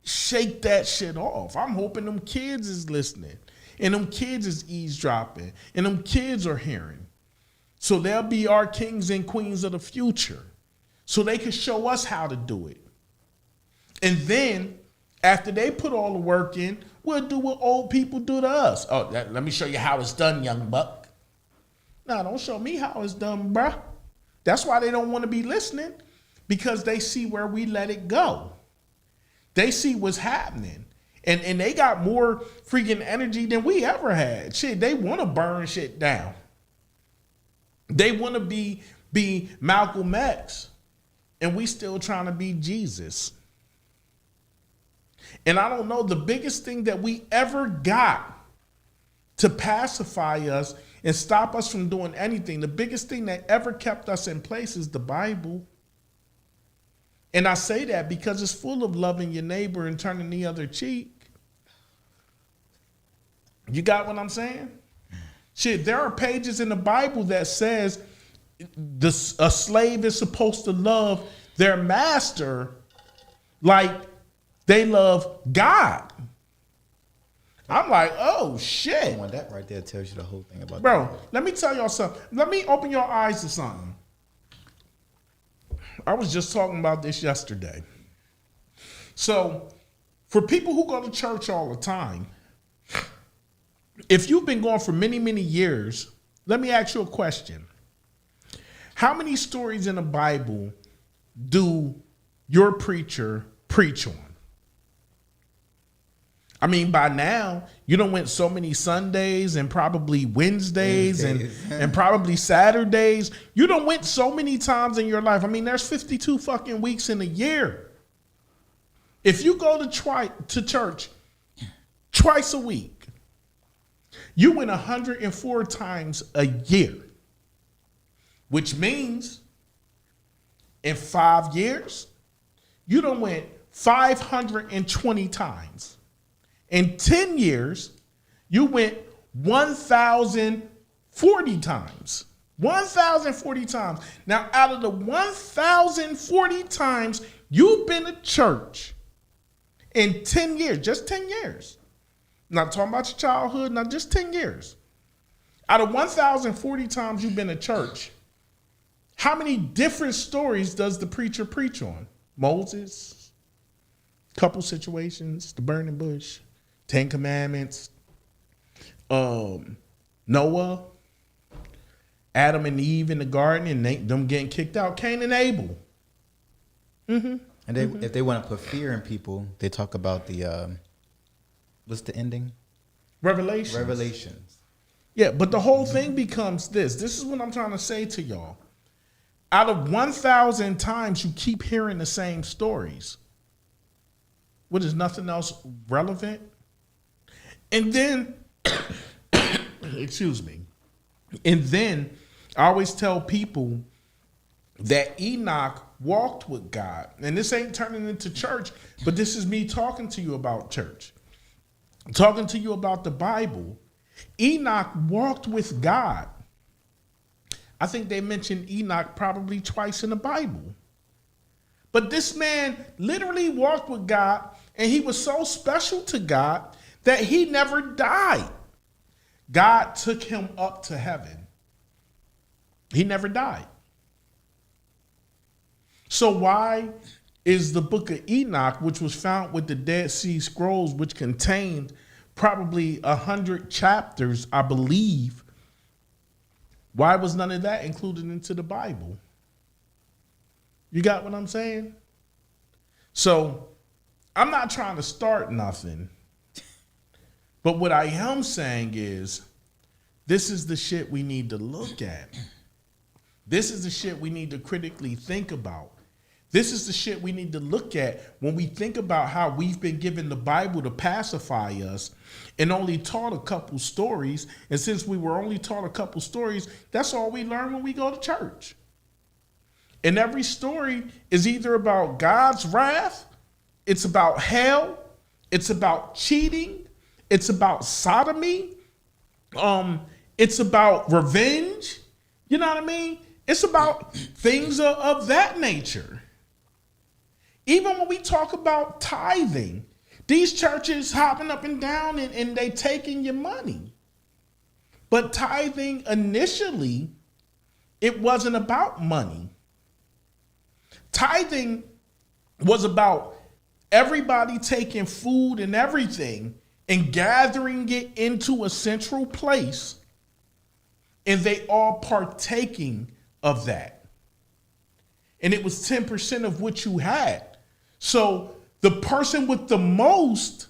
Speaker 2: shake that shit off. I'm hoping them kids is listening and them kids is eavesdropping and them kids are hearing. So they'll be our kings and queens of the future. So they can show us how to do it. And then after they put all the work in, we'll do what old people do to us. Oh, let me show you how it's done, young buck. No, don't show me how it's done, bruh. That's why they don't want to be listening, because they see where we let it go. They see what's happening. And they got more freaking energy than we ever had. Shit, they want to burn shit down. They want to be Malcolm X, and we still trying to be Jesus. And I don't know, the biggest thing that we ever got to pacify us and stop us from doing anything, the biggest thing that ever kept us in place is the Bible. And I say that because it's full of loving your neighbor and turning the other cheek. You got what I'm saying? Shit, there are pages in the Bible that says a slave is supposed to love their master like they love God. I'm like, oh shit.
Speaker 3: Well, that right there tells you the whole thing about
Speaker 2: Bro, let me tell y'all something. Let me open your eyes to something. I was just talking about this yesterday. So, for people who go to church all the time, if you've been going for many, many years, let me ask you a question. How many stories in the Bible do your preacher preach on? I mean, by now, you done went so many Sundays and probably Wednesdays. And probably Saturdays. You done went so many times in your life. I mean, there's 52 fucking weeks in a year. If you go to church twice a week, you went 104 times a year, which means in 5 years, you done went 520 times. In 10 years, you went 1,040 times. 1,040 times. Now, out of the 1,040 times you've been to church in 10 years, just 10 years, not talking about your childhood, not just 10 years. Out of 1,040 times you've been to church, how many different stories does the preacher preach on? Moses, couple situations, the burning bush, 10 Commandments, Noah, Adam and Eve in the garden and them getting kicked out, Cain and Abel. Mm-hmm.
Speaker 3: And if they want to put fear in people, they talk about the, what's the ending?
Speaker 2: Revelations. Yeah, but the whole thing becomes this. This is what I'm trying to say to y'all. Out of 1,000 times you keep hearing the same stories. What, is nothing else relevant? And then, excuse me. And then I always tell people that Enoch walked with God. And this ain't turning into church, but this is me talking to you about church. Talking to you about the Bible. Enoch walked with God. I think they mentioned Enoch probably twice in the Bible. But this man literally walked with God, and he was so special to God that he never died. God took him up to heaven. He never died. So why is the book of Enoch, which was found with the Dead Sea Scrolls, which contained probably 100 chapters, I believe, why was none of that included into the Bible? You got what I'm saying? So I'm not trying to start nothing. But what I am saying is, this is the shit we need to look at. This is the shit we need to critically think about. This is the shit we need to look at when we think about how we've been given the Bible to pacify us and only taught a couple stories. And since we were only taught a couple stories, that's all we learn when we go to church. And every story is either about God's wrath, it's about hell, it's about cheating, it's about sodomy, it's about revenge. You know what I mean? It's about things of that nature. Even when we talk about tithing, these churches hopping up and down and they taking your money. But tithing initially, it wasn't about money. Tithing was about everybody taking food and everything and gathering it into a central place, and they all partaking of that. And it was 10% of what you had. So the person with the most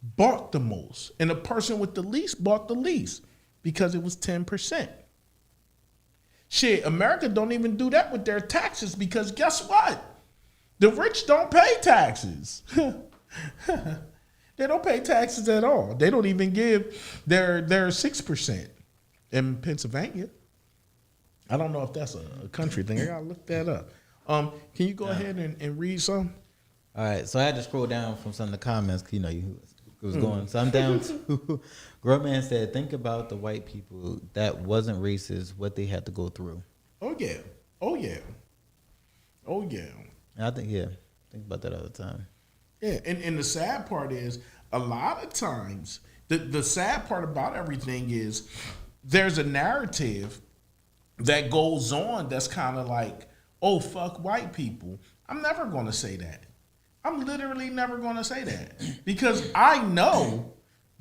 Speaker 2: bought the most, and the person with the least bought the least because it was 10%. Shit, America don't even do that with their taxes, because guess what? The rich don't pay taxes. They don't pay taxes at all. They don't even give their 6% in Pennsylvania. I don't know if that's a country thing. I gotta look that up. Can you go ahead and read some?
Speaker 3: All right, so I had to scroll down from some of the comments. You know, it was going. So I'm down to Grown Man said, think about the white people that wasn't racist, what they had to go through.
Speaker 2: Oh yeah. Oh yeah. Oh yeah.
Speaker 3: And I think, think about that all the time.
Speaker 2: Yeah, and the sad part is, a lot of times, the sad part about everything is there's a narrative that goes on that's kind of like, oh, fuck white people. I'm never going to say that. I'm literally never going to say that, because I know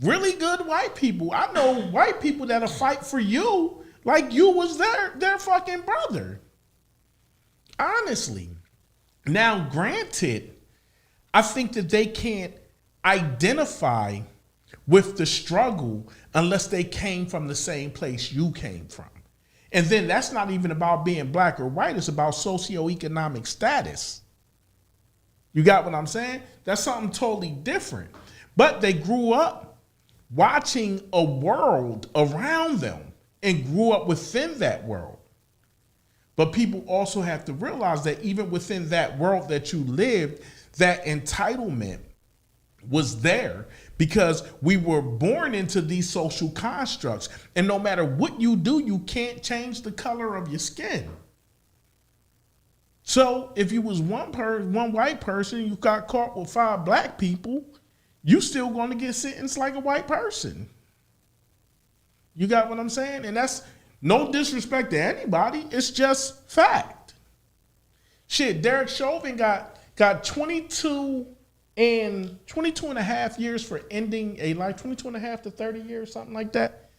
Speaker 2: really good white people. I know white people that'll fight for you like you was their fucking brother. Honestly. Now, granted, I think that they can't identify with the struggle unless they came from the same place you came from. And then that's not even about being black or white. It's about socioeconomic status. You got what I'm saying? That's something totally different. But they grew up watching a world around them and grew up within that world. But people also have to realize that even within that world that you lived, that entitlement was there because we were born into these social constructs. And no matter what you do, you can't change the color of your skin. So if you was one white person, you got caught with 5 black people, you still going to get sentenced like a white person. You got what I'm saying? And that's no disrespect to anybody. It's just fact. Shit, Derek Chauvin got 22 and a half years for ending a life, 22 and a half to 30 years, something like that,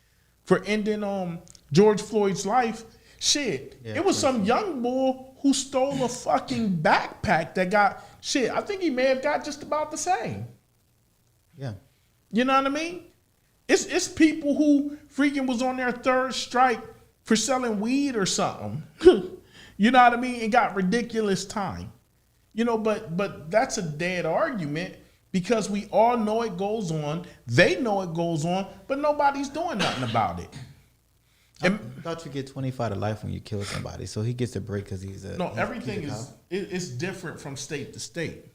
Speaker 2: for ending George Floyd's life. Shit,
Speaker 3: Yeah,
Speaker 2: it was some young boy who stole a fucking backpack that got, shit, I think he may have got just about the same.
Speaker 3: Yeah.
Speaker 2: You know what I mean? It's people who freaking was on their 3rd strike for selling weed or something. You know what I mean? And got ridiculous time. You know, but that's a dead argument, because we all know it goes on. They know it goes on, but nobody's doing nothing about it.
Speaker 3: I thought you get 25 to life when you kill somebody, so he gets a break because he's a...
Speaker 2: No, everything is different from state to state.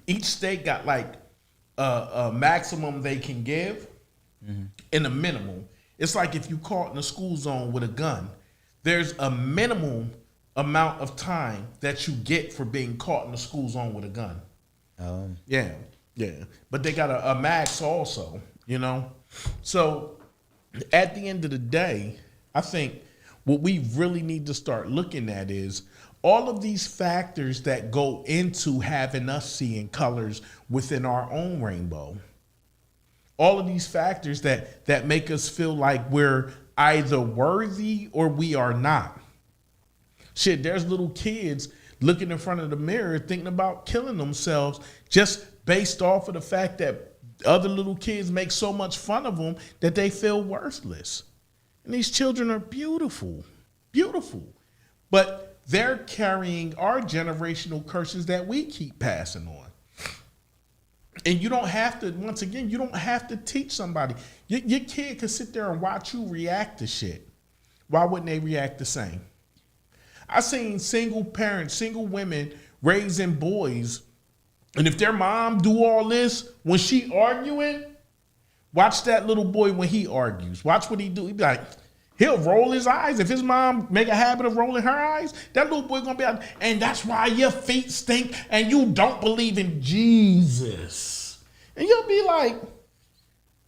Speaker 2: Each state got like a maximum they can give and a minimum. It's like if you caught in a school zone with a gun, there's a minimum amount of time that you get for being caught in a school zone with a gun. Yeah. But they got a max also, you know? So at the end of the day, I think what we really need to start looking at is all of these factors that go into having us seeing colors within our own rainbow. All of these factors that make us feel like we're either worthy or we are not. Shit, there's little kids looking in front of the mirror thinking about killing themselves just based off of the fact that other little kids make so much fun of them that they feel worthless. And these children are beautiful, beautiful. But they're carrying our generational curses that we keep passing on. And you don't have to, once again, you don't have to teach somebody. Your kid could sit there and watch you react to shit. Why wouldn't they react the same? I've seen single parents, single women raising boys, and if their mom do all this when she arguing, watch that little boy when he argues. Watch what he do. He be like, he'll roll his eyes. If his mom make a habit of rolling her eyes, that little boy gonna be like, and that's why your feet stink and you don't believe in Jesus. And you'll be like,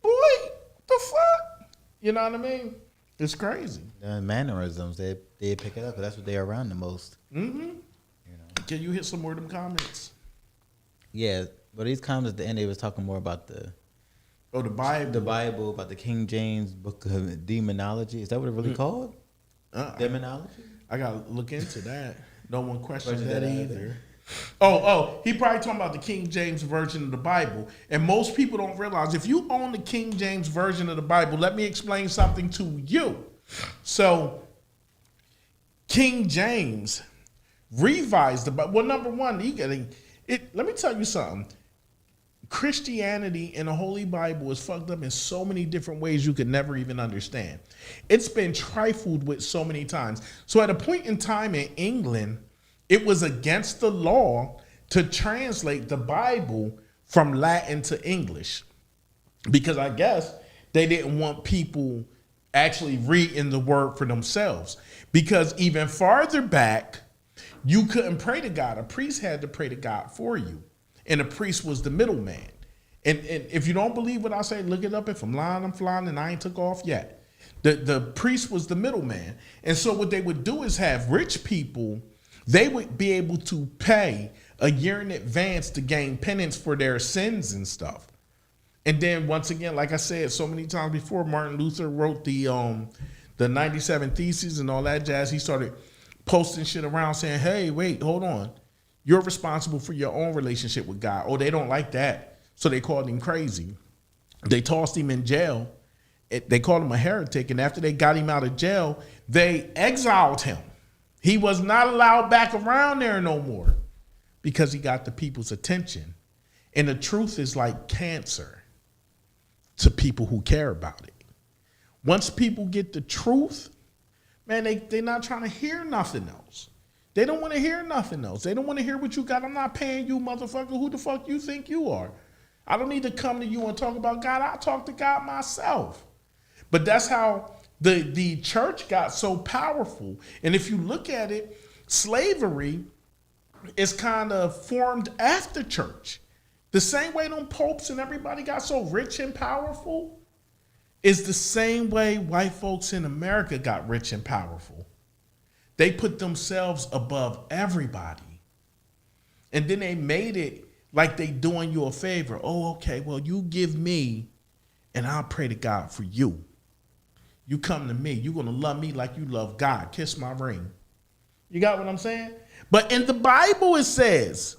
Speaker 2: boy, what the fuck? You know what I mean? It's crazy.
Speaker 3: The mannerisms, they pick it up because that's what they're around the most.
Speaker 2: Mm-hmm.
Speaker 3: You know?
Speaker 2: Can you hit some more of them comments?
Speaker 3: Yeah, but these comments at the end, they was talking more about the
Speaker 2: Bible.
Speaker 3: Bible, about the King James Book of Demonology. Is that what it really called? Demonology?
Speaker 2: I gotta look into that. No one questions
Speaker 3: Question
Speaker 2: that
Speaker 3: that
Speaker 2: either. Oh, he probably talking about the King James version of the Bible. And most people don't realize if you own the King James version of the Bible, let me explain something to you. So, King James revised the Bible. Well, number one, let me tell you something. Christianity in the Holy Bible is fucked up in so many different ways you could never even understand. It's been trifled with so many times. So at a point in time in England, it was against the law to translate the Bible from Latin to English because I guess they didn't want people actually reading the word for themselves. Because even farther back, you couldn't pray to God. A priest had to pray to God for you. And the priest was the middleman. And if you don't believe what I say, look it up. If I'm lying, I'm flying, and I ain't took off yet. The priest was the middleman. And so what they would do is have rich people, they would be able to pay a year in advance to gain penance for their sins and stuff. And then once again, like I said so many times before, Martin Luther wrote the 97 Theses and all that jazz. He started posting shit around saying, hey, wait, hold on. You're responsible for your own relationship with God. Oh, they don't like that. So they called him crazy. They tossed him in jail. They called him a heretic. And after they got him out of jail, they exiled him. He was not allowed back around there no more because he got the people's attention. And the truth is like cancer to people who care about it. Once people get the truth, man, they're not trying to hear nothing else. They don't want to hear nothing else. They don't want to hear what you got. I'm not paying you, motherfucker. Who the fuck you think you are? I don't need to come to you and talk about God. I talk to God myself. But that's how the church got so powerful. And if you look at it, slavery is kind of formed after church. The same way them popes and everybody got so rich and powerful is the same way white folks in America got rich and powerful. They put themselves above everybody. And then they made it like they doing you a favor. Oh, okay, well, you give me and I'll pray to God for you. You come to me. You're going to love me like you love God. Kiss my ring. You got what I'm saying? But in the Bible it says,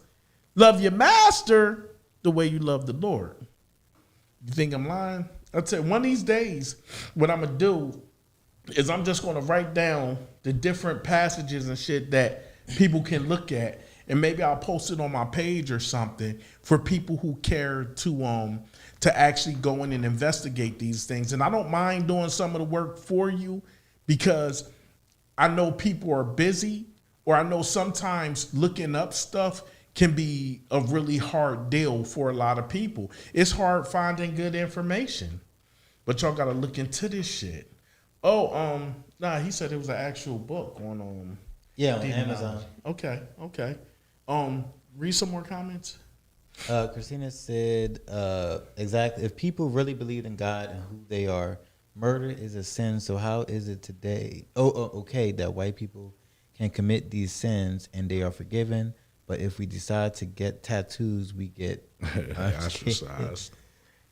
Speaker 2: love your master the way you love the Lord. You think I'm lying? I'll tell you, one of these days, what I'm going to do is I'm just going to write down the different passages and shit that people can look at. And maybe I'll post it on my page or something for people who care to actually go in and investigate these things. And I don't mind doing some of the work for you because I know people are busy, or I know sometimes looking up stuff can be a really hard deal for a lot of people. It's hard finding good information, but y'all got to look into this shit. Oh, he said it was an actual book on
Speaker 3: on Amazon.
Speaker 2: Okay. Read some more comments.
Speaker 3: Christina said, exactly. If people really believed in God and who they are, murder is a sin. So how is it today? Okay, that white people can commit these sins and they are forgiven. But if we decide to get tattoos, we get
Speaker 2: ostracized.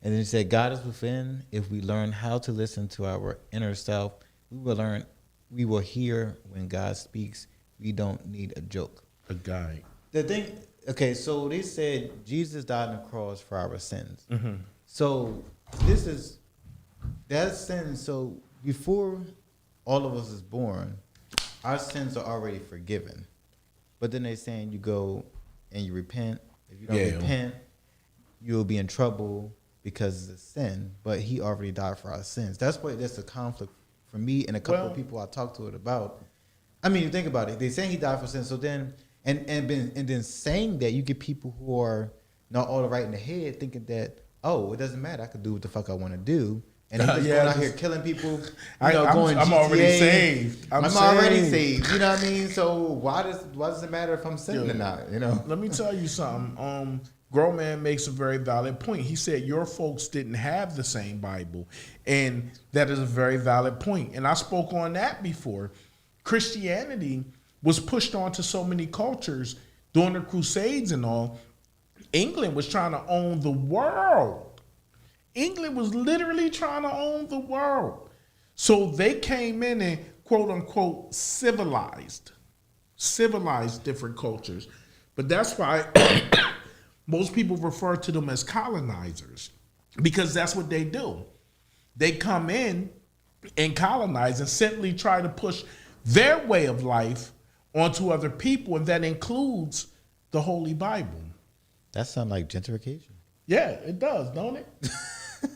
Speaker 3: And then he said, God is within. If we learn how to listen to our inner self, we will hear when God speaks. We don't need a joke.
Speaker 2: A guide.
Speaker 3: The thing, okay, so they said Jesus died on the cross for our sins.
Speaker 2: Mm-hmm.
Speaker 3: So that sin. So before all of us is born, our sins are already forgiven. But then they're saying you go and you repent. If you don't repent, you'll be in trouble because it's a sin. But he already died for our sins. That's a conflict for me and a couple of people I talked to it about. I mean, you think about it. They say he died for sin. So then, and then saying that, you get people who are not all right in the head thinking that, oh, it doesn't matter. I can do what the fuck I want to do. And he's just going out here killing people. I'm
Speaker 2: GTA. Already saved.
Speaker 3: I'm already saved. You know what I mean? So why does it matter if I'm sinning or not? You know.
Speaker 2: Let me tell you something. Grown Man makes a very valid point. He said your folks didn't have the same Bible, and that is a very valid point. And I spoke on that before. Christianity was pushed onto so many cultures during the Crusades and all, England was trying to own the world. England was literally trying to own the world. So they came in and quote unquote civilized different cultures. But that's why most people refer to them as colonizers, because that's what they do. They come in and colonize and simply try to push their way of life onto other people, and that includes the Holy Bible.
Speaker 3: That sounds like gentrification.
Speaker 2: Yeah, it does, don't it?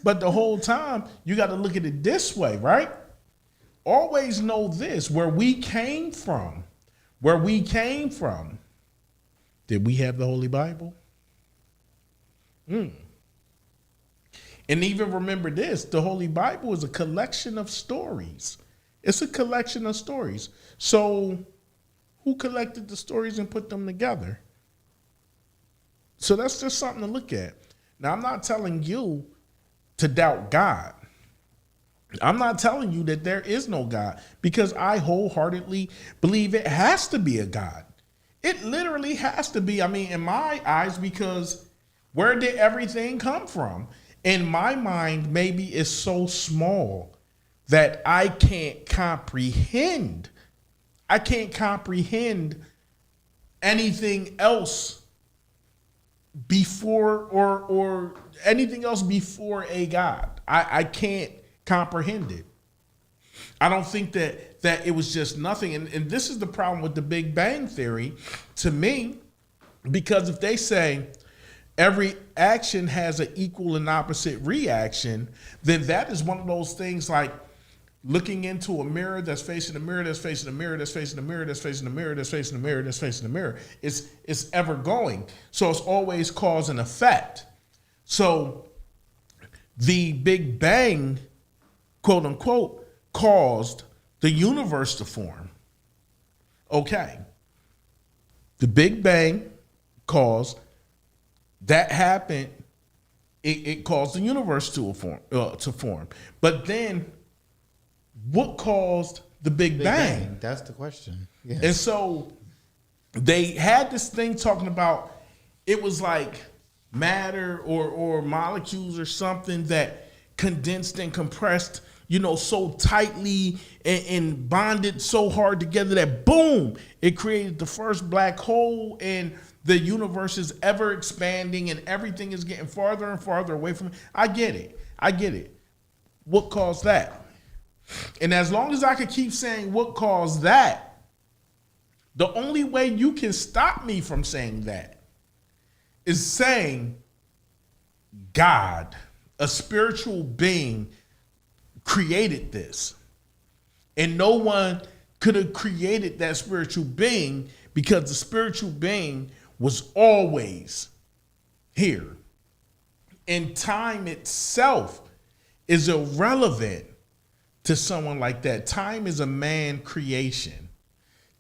Speaker 2: But the whole time, you got to look at it this way, right? Always know this, where we came from, did we have the Holy Bible? And even remember this, the Holy Bible is a collection of stories. It's a collection of stories. So who collected the stories and put them together? So that's just something to look at. Now, I'm not telling you to doubt God. I'm not telling you that there is no God, because I wholeheartedly believe it has to be a God. It literally has to be, I mean, in my eyes, because where did everything come from? In my mind, maybe it's so small that I can't comprehend. I can't comprehend anything else before or anything else before a God. I can't comprehend it. I don't think that it was just nothing. And this is the problem with the Big Bang Theory to me, because if they say every action has an equal and opposite reaction, then that is one of those things like looking into a mirror that's facing a mirror, that's facing a mirror, that's facing a mirror, that's facing a mirror, that's facing a mirror, that's facing a mirror. It's ever going. So it's always cause and effect. So the Big Bang, quote unquote, caused the universe to form. Okay. The Big Bang caused that happened. It caused the universe to form. But then what caused the Big Bang?
Speaker 3: That's the question. Yeah.
Speaker 2: And so they had this thing talking about it was like matter or molecules or something that condensed and compressed, so tightly and bonded so hard together that boom, it created the first black hole, and the universe is ever expanding and everything is getting farther and farther away from it. I get it. What caused that? And as long as I could keep saying what caused that, the only way you can stop me from saying that is saying God, a spiritual being, created this. And no one could have created that spiritual being because the spiritual being was always here. And time itself is irrelevant to someone like that. Time is a man creation.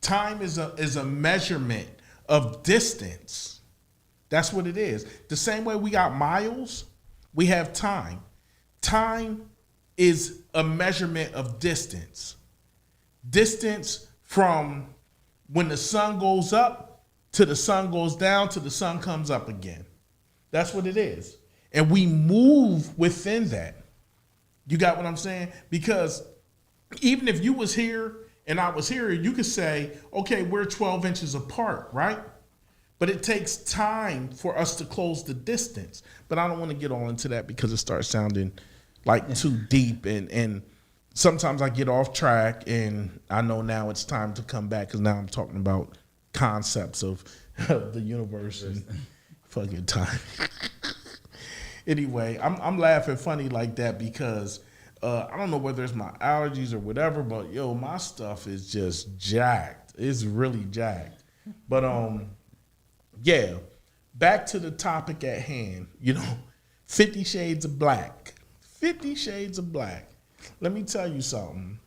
Speaker 2: Time is a measurement of distance. That's what it is. The same way we got miles, we have time. Time is a measurement of distance. Distance from when the sun goes up to the sun goes down to the sun comes up again. That's what it is. And we move within that. You got what I'm saying? Because even if you was here and I was here, you could say, okay, we're 12 inches apart, right? But it takes time for us to close the distance. But I don't want to get all into that because it starts sounding like too deep. And sometimes I get off track, and I know now it's time to come back because now I'm talking about concepts of the universe and fucking time. Anyway, I'm laughing funny like that because I don't know whether it's my allergies or whatever, but my stuff is just jacked. It's really jacked. But yeah, back to the topic at hand. 50 Shades of Black. 50 Shades of Black. Let me tell you something.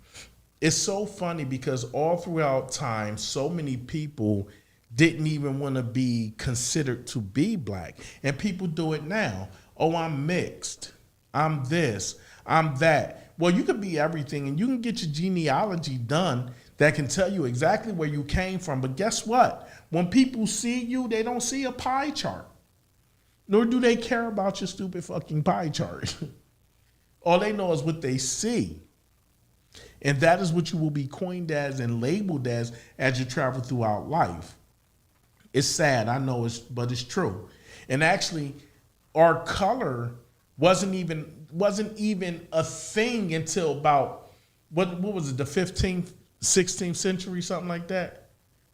Speaker 2: It's so funny because all throughout time, so many people didn't even want to be considered to be black. And people do it now. Oh, I'm mixed. I'm this. I'm that. Well, you could be everything, and you can get your genealogy done that can tell you exactly where you came from. But guess what? When people see you, they don't see a pie chart. Nor do they care about your stupid fucking pie chart. All they know is what they see. And that is what you will be coined as and labeled as you travel throughout life. It's sad, I know, but it's true. And actually, our color wasn't even a thing until about what was it, the 15th, 16th century, something like that.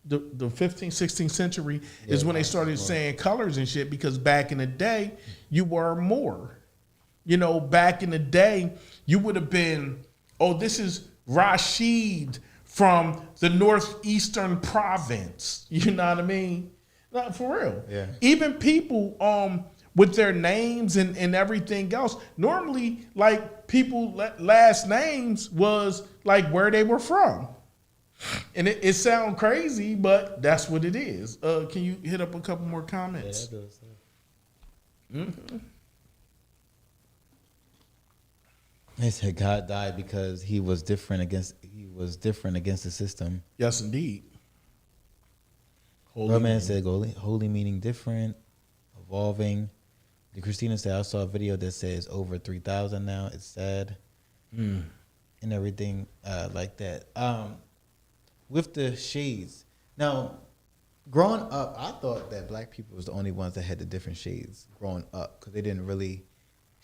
Speaker 2: The 15th, 16th century is when they started saying colors and shit, because back in the day, you were more. You know, back in the day, you would have been, oh, this is Rashid from the northeastern province. You know what I mean? No, for real.
Speaker 3: Yeah.
Speaker 2: Even people with their names and everything else, normally, like, people last names was like where they were from. And it sounds crazy, but that's what it is. Can you hit up a couple more comments?
Speaker 3: Yeah, that does.
Speaker 2: Mm-hmm.
Speaker 3: They said God died because he was different against the system.
Speaker 2: Yes, indeed.
Speaker 3: Roman said holy meaning different, evolving. The Christina said I saw a video that says over 3,000 now. It's sad. And everything like that. With the shades. Now, growing up, I thought that black people was the only ones that had the different shades growing up, because they didn't really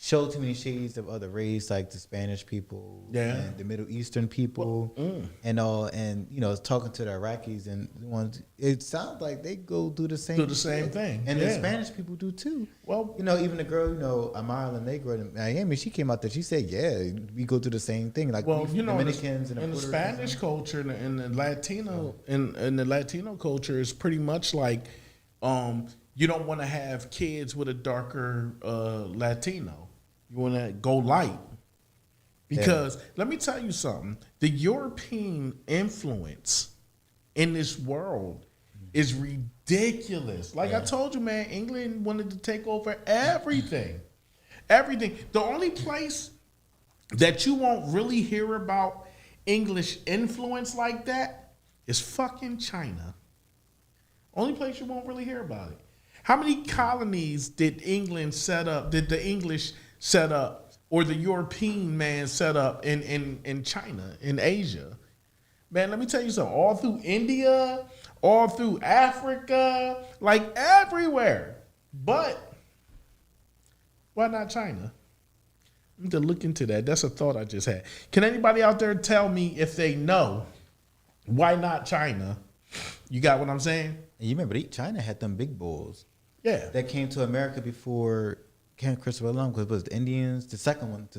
Speaker 3: show too many shades of other race, like the Spanish people and the Middle Eastern people and all. And, you know, talking to the Iraqis and the ones, it sounds like they go do the same
Speaker 2: thing.
Speaker 3: And the Spanish people do too. Well, you know, even the girl, you know, Amara Negro in Miami, she came out there, she said, yeah, we go through the same thing. Like,
Speaker 2: well, you know,
Speaker 3: Dominicans
Speaker 2: in the Spanish culture and the Latino, in the Latino culture is pretty much like, you don't want to have kids with a darker Latino. You want to go light. Because let me tell you something. The European influence in this world is ridiculous. Like I told you, man, England wanted to take over everything. Everything. The only place that you won't really hear about English influence like that is fucking China. Only place you won't really hear about it. How many colonies did England set up, did the English set up, or the European man set up in China, in Asia? Man, let me tell you something. All through India, all through Africa, like everywhere. But why not China? I need to look into that. That's a thought I just had. Can anybody out there tell me if they know why not China? You got what I'm saying?
Speaker 3: And you remember China had them big bulls.
Speaker 2: Yeah.
Speaker 3: That came to America before Christopher Columbus, because it was the Indians, the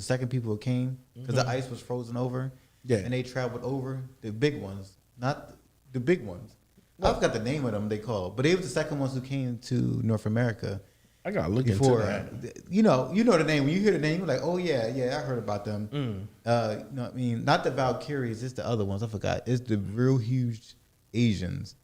Speaker 3: second people who came, because the ice was frozen over.
Speaker 2: Yeah.
Speaker 3: And they traveled over, the big ones, not the big ones. I forgot the name of them they called, but they were the second ones who came to North America.
Speaker 2: I gotta look into that.
Speaker 3: You know the name. When you hear the name, you're like, oh yeah, I heard about them. You know what I mean? Not the Valkyries, it's the other ones. I forgot. It's the real huge Asians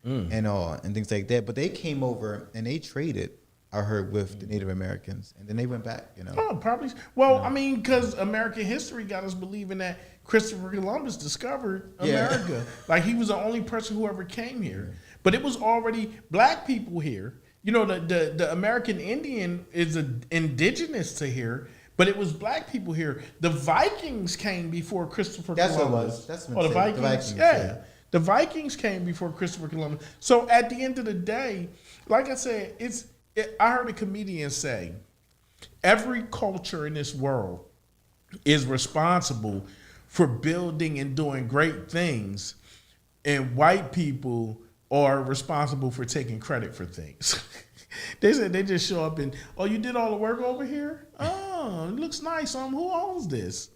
Speaker 3: and all and things like that. But they came over and they traded, I heard, with the Native Americans, and then they went back. You know.
Speaker 2: Oh, probably. Well, I mean, because American history got us believing that Christopher Columbus discovered America. Like he was the only person who ever came here. But it was already black people here. You know, the American Indian is indigenous to here, but it was black people here. The Vikings came before Christopher Columbus.
Speaker 3: That's what it was. That's what
Speaker 2: the Vikings. Yeah. The Vikings came before Christopher Columbus. So at the end of the day, like I said, I heard a comedian say, every culture in this world is responsible for building and doing great things, and white people are responsible for taking credit for things. They said they just show up and, oh, you did all the work over here? Oh, it looks nice. Who owns this?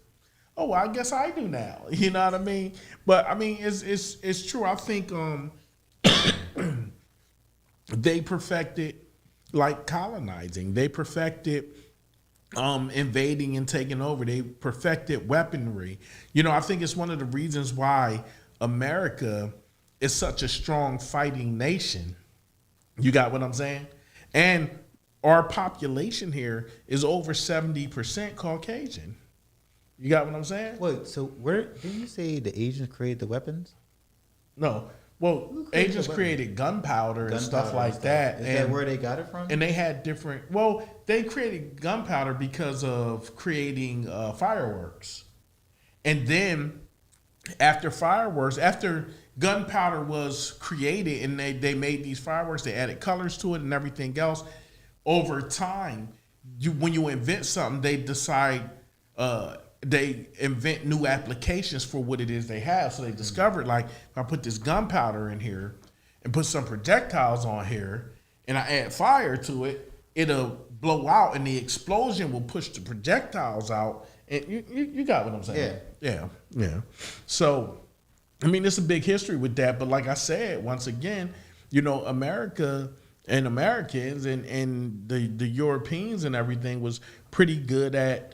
Speaker 2: Oh, well, I guess I do now. You know what I mean? But I mean, it's true. I think they perfected like colonizing. They perfected invading and taking over. They perfected weaponry. You know, I think it's one of the reasons why America is such a strong fighting nation. You got what I'm saying? And our population here is over 70% Caucasian. You got what I'm saying?
Speaker 3: Wait, so where did you say the Asians created the weapons?
Speaker 2: No. Well,
Speaker 3: created
Speaker 2: agents
Speaker 3: the weapon?
Speaker 2: created gunpowder and stuff
Speaker 3: Gunpowder
Speaker 2: like
Speaker 3: and
Speaker 2: that.
Speaker 3: Is that where they got it from?
Speaker 2: And they had different. Well, they created gunpowder because of creating fireworks, and then after gunpowder was created, and they made these fireworks, they added colors to it and everything else. Over time, when you invent something, they invent new applications for what it is they have. So they discovered, like, if I put this gunpowder in here and put some projectiles on here and I add fire to it, it'll blow out and the explosion will push the projectiles out. And you got what I'm saying? Yeah. So, I mean, it's a big history with that. But like I said, once again, America and Americans and the Europeans and everything was pretty good at,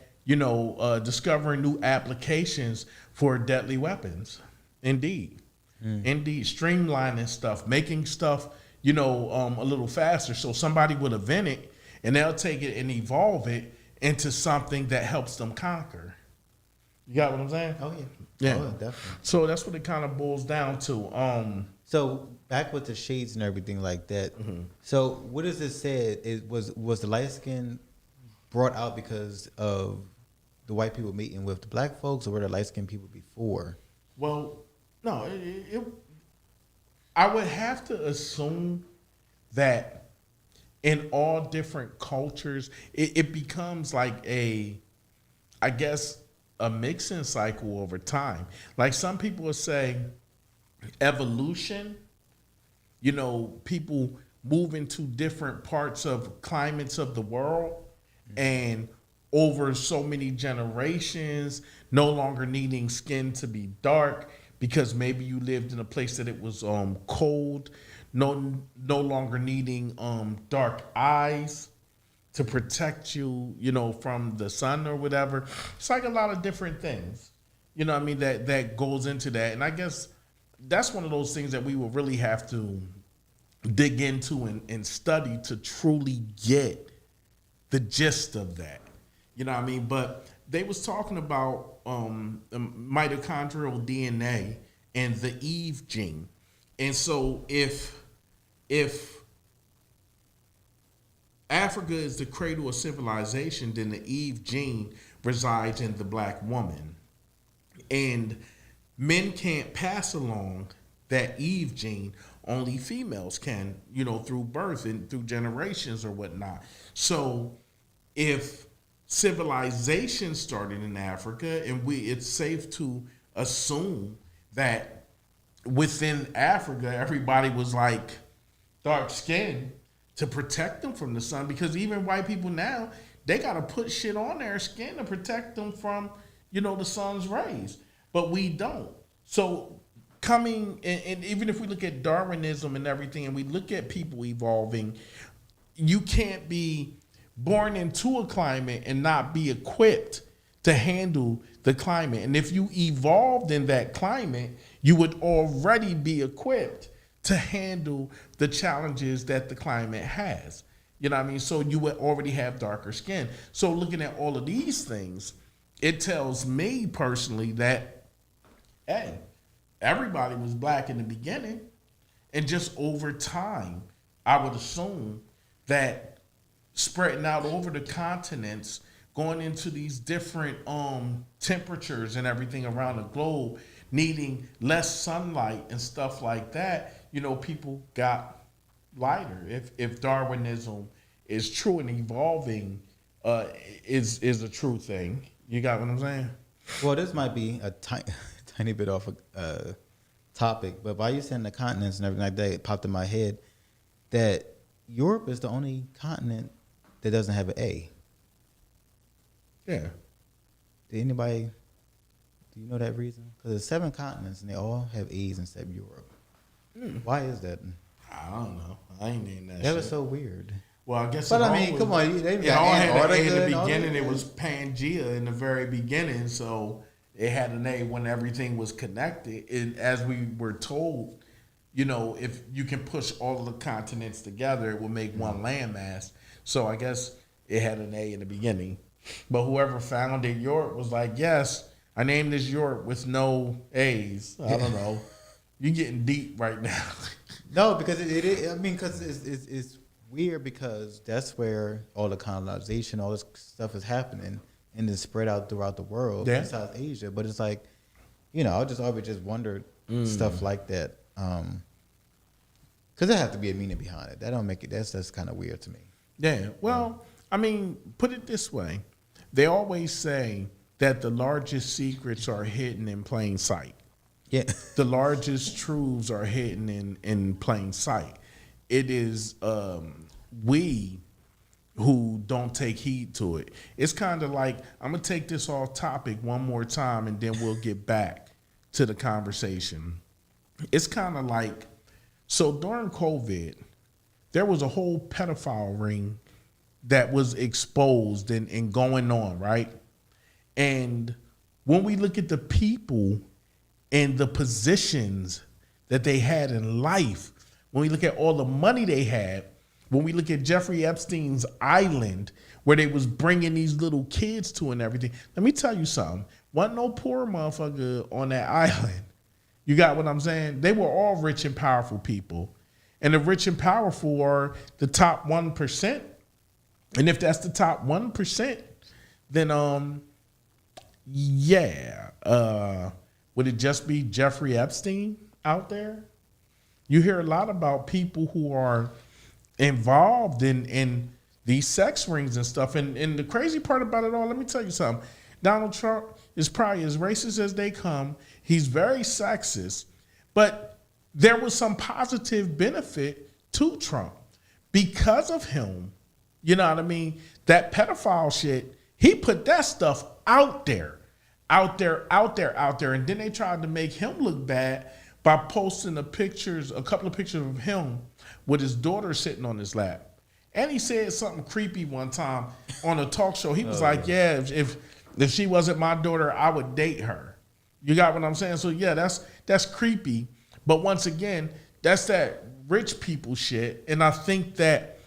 Speaker 2: discovering new applications for deadly weapons. Indeed. Indeed. Streamlining stuff, making stuff, a little faster. So somebody would invent it and they'll take it and evolve it into something that helps them conquer. You got what I'm saying?
Speaker 3: Oh, yeah.
Speaker 2: Yeah.
Speaker 3: Oh, definitely.
Speaker 2: So that's what it kind of boils down to.
Speaker 3: So back with the shades and everything like that. So what is it said? Was the light skin brought out because of the white people meeting with the black folks, or were the light skinned people before?
Speaker 2: Well, no, I would have to assume that in all different cultures, it becomes like a mixing cycle over time. Like some people will say evolution, people move into different parts of climates of the world and over so many generations, no longer needing skin to be dark because maybe you lived in a place that it was cold, no longer needing dark eyes to protect you, from the sun or whatever. It's like a lot of different things, that goes into that. And I guess that's one of those things that we will really have to dig into and study to truly get the gist of that. But they was talking about mitochondrial DNA and the Eve gene. And so if Africa is the cradle of civilization, then the Eve gene resides in the black woman. And men can't pass along that Eve gene. Only females can, through birth and through generations or whatnot. So if civilization started in Africa, and it's safe to assume that within Africa, everybody was like dark skinned to protect them from the sun, because even white people now, they got to put shit on their skin to protect them from, the sun's rays. But we don't. So and even if we look at Darwinism and everything, and we look at people evolving, you can't be born into a climate and not be equipped to handle the climate. And if you evolved in that climate, you would already be equipped to handle the challenges that the climate has. So you would already have darker skin. So looking at all of these things, it tells me personally that, hey, everybody was black in the beginning. And just over time, I would assume that spreading out over the continents, going into these different temperatures and everything around the globe, needing less sunlight and stuff like that, people got lighter. If Darwinism is true and evolving is a true thing. You got what I'm saying?
Speaker 3: Well, this might be a tiny bit off a topic, but by you saying the continents and everything like that, it popped in my head that Europe is the only continent that doesn't have an A.
Speaker 2: Yeah.
Speaker 3: Do you know that reason? Because there's 7 continents and they all have A's except Europe. Why is that?
Speaker 2: I don't know. I ain't named that
Speaker 3: That
Speaker 2: shit.
Speaker 3: was so weird.
Speaker 2: Well, I guess.
Speaker 3: But I mean, come on, they
Speaker 2: it
Speaker 3: got
Speaker 2: all had an A
Speaker 3: Antarctica
Speaker 2: in the
Speaker 3: and all
Speaker 2: beginning.
Speaker 3: that.
Speaker 2: It was Pangea in the very beginning, so it had an A when everything was connected. And as we were told, if you can push all of the continents together, it will make one landmass. So I guess it had an A in the beginning. But whoever founded Europe was like, yes, I named this Europe with no A's. I don't know. You're getting deep right now.
Speaker 3: No, because I mean, because it's weird because that's where all the colonization, all this stuff is happening, and then spread out throughout the world,
Speaker 2: Yeah.
Speaker 3: in South Asia. But it's like, I always just wondered stuff like that, because there has to be a meaning behind it. That don't make it. That's kind of weird to me.
Speaker 2: Yeah. Well, I mean, put it this way. They always say that the largest secrets are hidden in plain sight.
Speaker 3: Yeah.
Speaker 2: The largest truths are hidden in plain sight. It is we who don't take heed to it. It's kind of like, I'm going to take this off topic one more time and then we'll get back to the conversation. It's kind of like, so during COVID, there was a whole pedophile ring that was exposed and going on, right? And when we look at the people and the positions that they had in life, when we look at all the money they had, when we look at Jeffrey Epstein's island, where they was bringing these little kids to and everything, let me tell you something. Wasn't no poor motherfucker on that island. You got what I'm saying? They were all rich and powerful people. And the rich and powerful are the top 1%. And if that's the top 1%, then would it just be Jeffrey Epstein out there? You hear a lot about people who are involved in these sex rings and stuff. And the crazy part about it all, let me tell you something. Donald Trump is probably as racist as they come. He's very sexist. But there was some positive benefit to Trump because of him. You know what I mean? That pedophile shit, he put that stuff out there. And then they tried to make him look bad by posting a couple of pictures of him with his daughter sitting on his lap. And he said something creepy one time on a talk show. He was if she wasn't my daughter, I would date her. You got what I'm saying? So yeah, that's creepy. But once again, that's that rich people shit. And I think that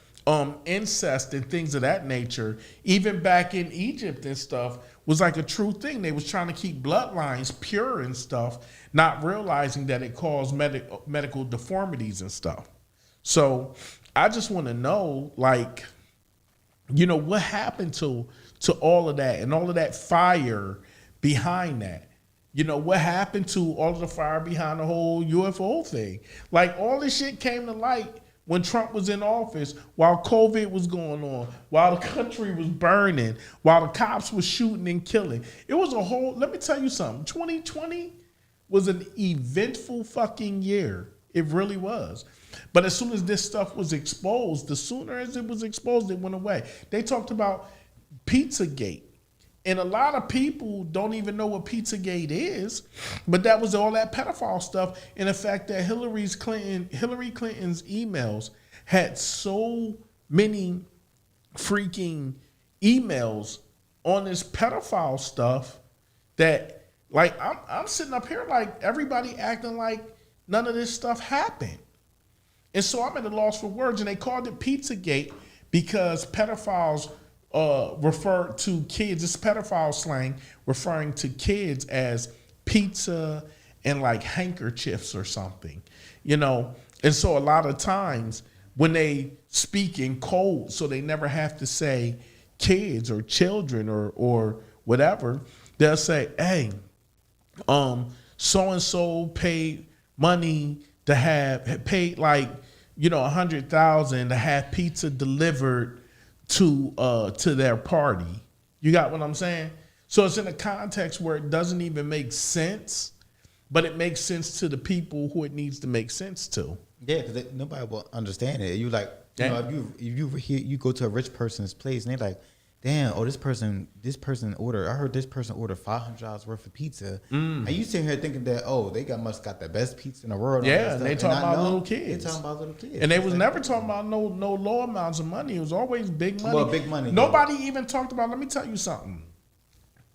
Speaker 2: incest and things of that nature, even back in Egypt and stuff, was like a true thing. They was trying to keep bloodlines pure and stuff, not realizing that it caused medical deformities and stuff. So I just want to know, like, what happened to all of that and all of that fire behind that? What happened to all of the fire behind the whole UFO thing? Like, all this shit came to light when Trump was in office, while COVID was going on, while the country was burning, while the cops was shooting and killing. It was a whole, let me tell you something, 2020 was an eventful fucking year. It really was. But as soon as this stuff was exposed, the sooner as it was exposed, it went away. They talked about Pizzagate. And a lot of people don't even know what Pizzagate is, but that was all that pedophile stuff. And the fact that Hillary Clinton's emails had so many freaking emails on this pedophile stuff that, like, I'm sitting up here like everybody acting like none of this stuff happened. And so I'm at a loss for words, and they called it Pizzagate because pedophiles refer to kids, it's pedophile slang, referring to kids as pizza and like handkerchiefs or something, And so a lot of times when they speak in code, so they never have to say kids or children or whatever, they'll say, hey, so-and-so paid money to paid like, $100,000 to have pizza delivered to their party. You got what I'm saying? So it's in a context where it doesn't even make sense, but it makes sense to the people who it needs to make sense to.
Speaker 3: Yeah, because nobody will understand it. You like, if you go to a rich person's place and they're like, damn, this person ordered. I heard this person ordered $500 worth of pizza. And you sitting here thinking that, they must got the best pizza in the world.
Speaker 2: Yeah, and they talking about little kids.
Speaker 3: They talking about little kids.
Speaker 2: And they was never talking about no low amounts of money. It was always big money.
Speaker 3: Well, big money.
Speaker 2: Nobody even talked about, let me tell you something.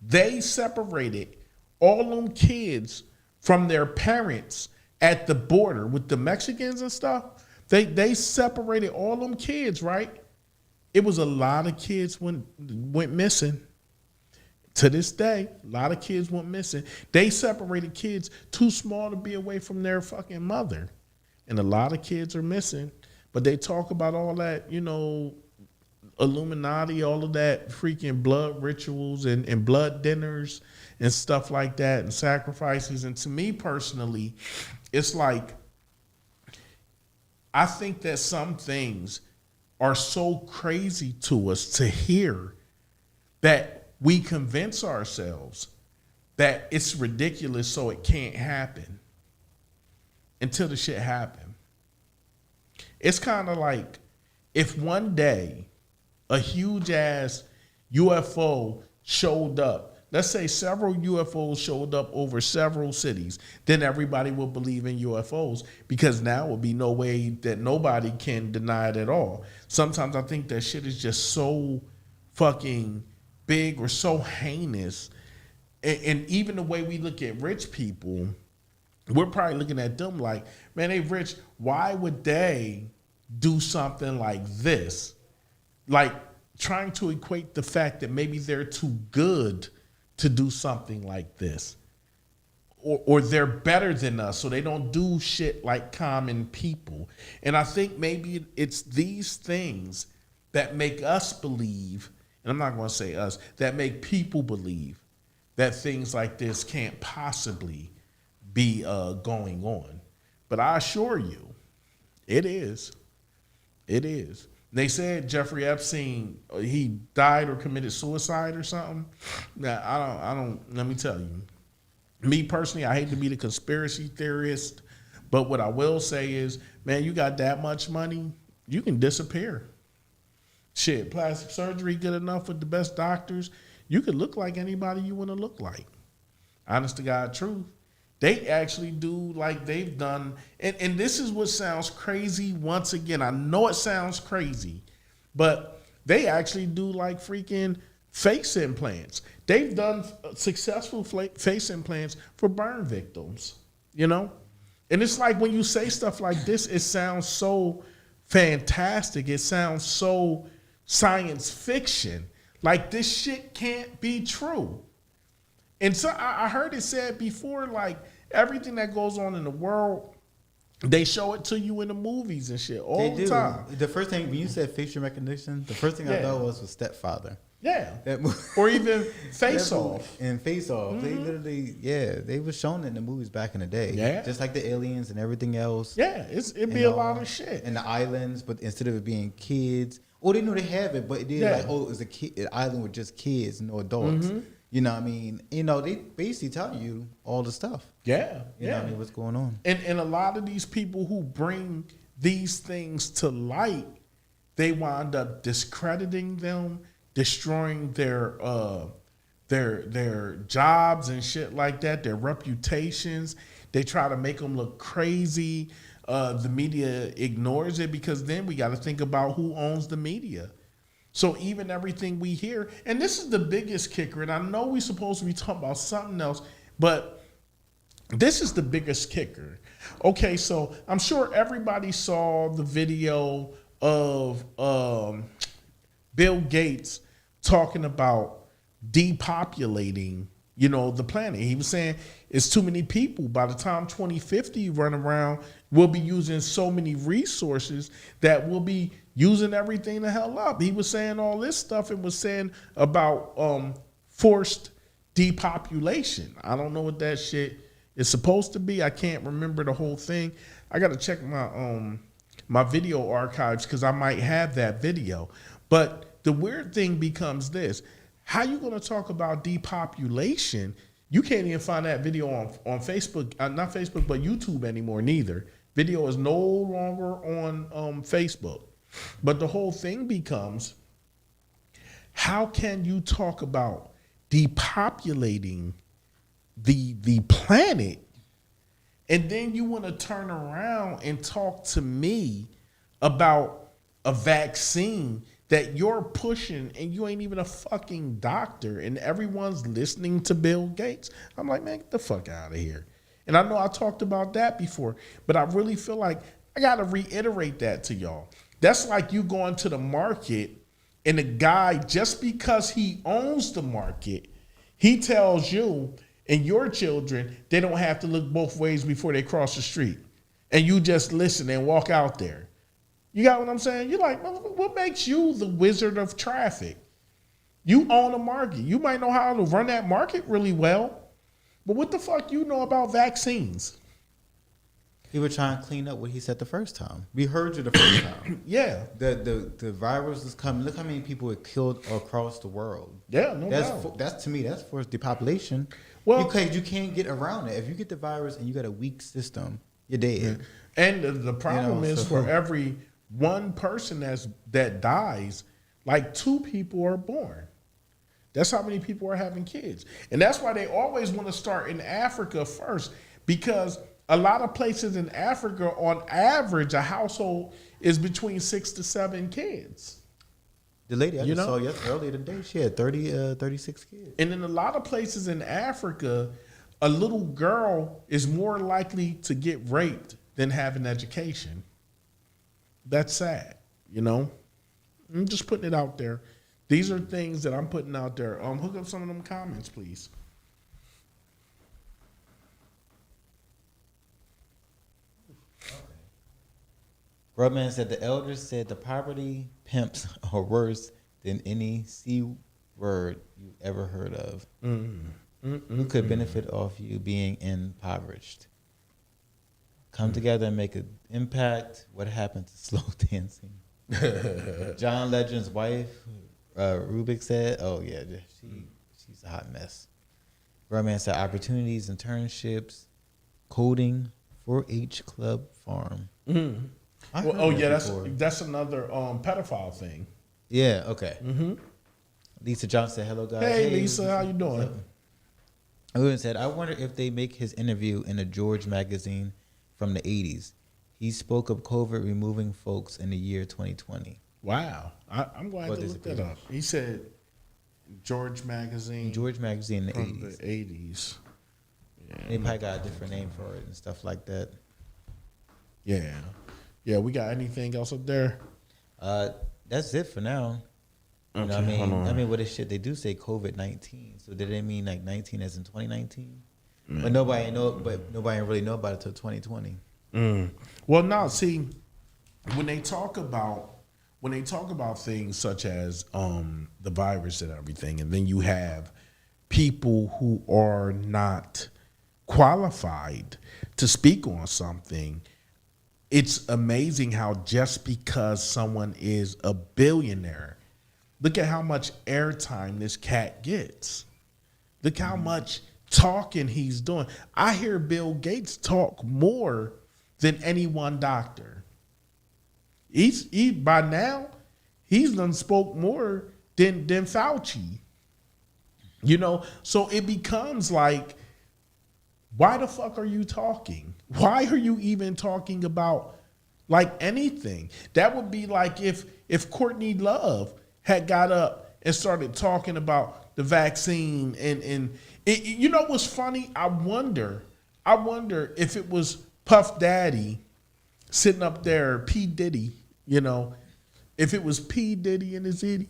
Speaker 2: They separated all them kids from their parents at the border with the Mexicans and stuff. They separated all them kids, right? It was a lot of kids went missing. To this day, a lot of kids went missing. They separated kids too small to be away from their fucking mother. And a lot of kids are missing. But they talk about all that, you know, Illuminati, all of that freaking blood rituals and blood dinners and stuff like that and sacrifices. And to me personally, it's like, I think that some things are so crazy to us to hear that we convince ourselves that it's ridiculous so it can't happen until the shit happen. It's kind of like if one day a huge ass UFO showed up, let's say several UFOs showed up over several cities, then everybody will believe in UFOs because now will be no way that nobody can deny it at all. Sometimes I think that shit is just so fucking big or so heinous, and even the way we look at rich people, we're probably looking at them like, man, they rich. Why would they do something like this? Like trying to equate the fact that maybe they're too good to do something like this, or they're better than us, so they don't do shit like common people. And I think maybe it's these things that make us believe, and I'm not going to say us, that make people believe that things like this can't possibly be going on. But I assure you, it is. It is. They said Jeffrey Epstein, he died or committed suicide or something. Now, I don't, let me tell you. Me personally, I hate to be the conspiracy theorist, but what I will say is, man, you got that much money, you can disappear. Shit, plastic surgery good enough with the best doctors, you could look like anybody you want to look like. Honest to God truth. They actually do like they've done, and this is what sounds crazy once again. I know it sounds crazy, but they actually do like freaking face implants. They've done successful face implants for burn victims, you know? And it's like when you say stuff like this, it sounds so fantastic. It sounds so science fiction. Like this shit can't be true. And so I heard it said before, like everything that goes on in the world, they show it to you in the movies and shit all the time.
Speaker 3: The first thing, when you said facial recognition, the first thing I thought was Stepfather.
Speaker 2: Yeah.
Speaker 3: That movie.
Speaker 2: Or even Face Off.
Speaker 3: And Face Off. Mm-hmm. They literally, they were shown in the movies back in the day.
Speaker 2: Yeah.
Speaker 3: Just like the aliens and everything else.
Speaker 2: Yeah, it'd be a lot of shit.
Speaker 3: And the islands, but instead of it being kids, or they know they have it, but they're like, oh, it's an island with just kids, no adults. Mm-hmm. You know what I mean? You know, they basically tell you all the stuff.
Speaker 2: Yeah.
Speaker 3: You know what I mean? What's going on.
Speaker 2: And a lot of these people who bring these things to light, they wind up discrediting them, destroying their jobs and shit like that, their reputations. They try to make them look crazy. The media ignores it because then we got to think about who owns the media. So even everything we hear, and this is the biggest kicker, and I know we're supposed to be talking about something else, but this is the biggest kicker. Okay, so I'm sure everybody saw the video of Bill Gates talking about depopulating, you know, the planet. He was saying it's too many people. By the time 2050 run around, we'll be using so many resources that we'll be using everything the hell up. He was saying all this stuff and was saying about forced depopulation. I don't know what that shit is supposed to be. I can't remember the whole thing. I got to check my my video archives because I might have that video. But the weird thing becomes this. How you going to talk about depopulation? You can't even find that video on Facebook, not Facebook, but YouTube anymore neither. Video is no longer on Facebook. But the whole thing becomes, how can you talk about depopulating the planet and then you want to turn around and talk to me about a vaccine that you're pushing and you ain't even a fucking doctor and everyone's listening to Bill Gates? I'm like, man, get the fuck out of here. And I know I talked about that before, but I really feel like I got to reiterate that to y'all. That's like you going to the market and the guy, just because he owns the market, He tells you and your children they don't have to look both ways before they cross the street. And you just listen and walk out there. You got what I'm saying? You're like, what makes you the wizard of traffic? You own a market. You might know how to run that market really well. But what the fuck you know about vaccines?
Speaker 3: He was trying to clean up what he said the first time. We heard you the first time.
Speaker 2: Yeah.
Speaker 3: The virus is coming. Look how many people were killed across the world.
Speaker 2: Yeah, no doubt.
Speaker 3: That's to me, that's for the population.
Speaker 2: Well,
Speaker 3: because you can't get around it. If you get the virus and you got a weak system, you're dead.
Speaker 2: And the problem is for every one person that dies, like 2 people are born. That's how many people are having kids. And that's why they always want to start in Africa first, because a lot of places in Africa, on average, a household is between 6 to 7 kids.
Speaker 3: The lady I just saw earlier today, she had 36 kids.
Speaker 2: And in a lot of places in Africa, a little girl is more likely to get raped than have an education. That's sad, you know? I'm just putting it out there. These are things that I'm putting out there. Hook up some of them comments, please.
Speaker 3: Grubman said the elders said the poverty pimps are worse than any C word you ever heard of. Who could benefit off you being impoverished? Come together and make an impact. What happened to slow dancing? John Legend's wife, Rubik said, "Oh yeah, she's a hot mess." Grubman said opportunities, internships, coding, 4-H club farm.
Speaker 2: That's another pedophile thing.
Speaker 3: Yeah, okay. Lisa Johnson said, "Hello guys."
Speaker 2: Hey Lisa, how you doing?
Speaker 3: Owen said, "I wonder if they make his interview in a George magazine from the 80s. He spoke of COVID removing folks in the year 2020.
Speaker 2: Wow. I'm glad to look that up. He said George magazine.
Speaker 3: George magazine in the
Speaker 2: from
Speaker 3: 80s.
Speaker 2: The 80s. Yeah.
Speaker 3: They probably got a different name for it and stuff like that.
Speaker 2: Yeah. Yeah, we got anything else up there?
Speaker 3: That's it for now. You know what I mean, with this shit, they do say COVID-19. So did they mean like 19 as in 2019? But nobody really know about it till 2020.
Speaker 2: Well, now see, when they talk about things such as the virus and everything, and then you have people who are not qualified to speak on something, it's amazing how just because someone is a billionaire, look at how much airtime this cat gets. Look how much talking he's doing. I hear Bill Gates talk more than any one doctor. By now, he's done spoke more than Fauci. You know, so it becomes like, why the fuck are you talking? Why are you even talking about like anything? That would be like if Courtney Love had got up and started talking about the vaccine and it, you know what's funny? I wonder if it was Puff Daddy sitting up there, P. Diddy, you know, if it was P. Diddy and his idiot,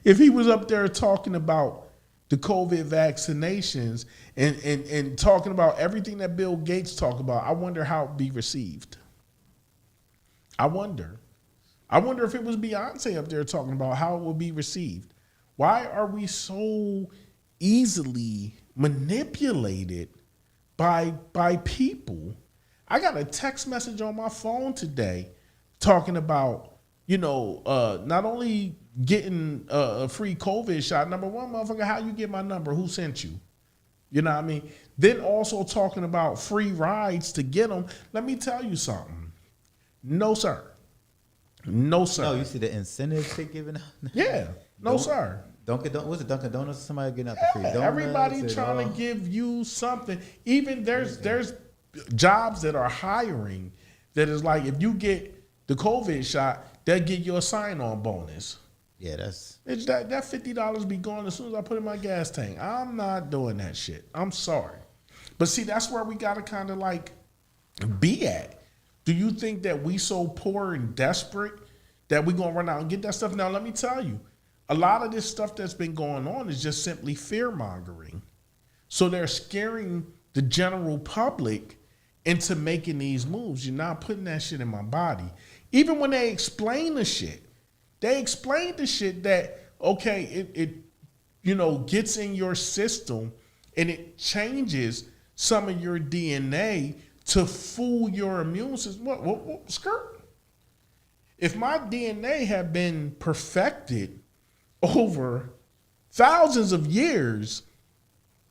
Speaker 2: if he was up there talking about the COVID vaccinations and talking about everything that Bill Gates talked about, I wonder how it'd be received. I wonder if it was Beyonce up there talking about how it would be received. Why are we so easily manipulated by people? I got a text message on my phone today talking about, you know, not only getting a free COVID shot. Number one, motherfucker, how you get my number? Who sent you? You know what I mean? Then also talking about free rides to get them. Let me tell you something. No, sir. No, sir.
Speaker 3: No, you see the incentives they giving out?
Speaker 2: Yeah. No, sir.
Speaker 3: Was it Dunkin' Donuts? Somebody getting out the free donuts?
Speaker 2: Everybody trying to give you something. Even there's jobs that are hiring that is like, if you get the COVID shot, they'll give you a sign-on bonus.
Speaker 3: Yeah, that's
Speaker 2: that $50 be gone as soon as I put in my gas tank. I'm not doing that shit. I'm sorry. But see, that's where we gotta kind of like be at. Do you think that we so poor and desperate that we gonna run out and get that stuff? Now let me tell you, a lot of this stuff that's been going on is just simply fear mongering. So they're scaring the general public into making these moves. You're not putting that shit in my body. Even when they explain the shit that, okay, it gets in your system and it changes some of your DNA to fool your immune system. What skirt? If my DNA had been perfected over thousands of years,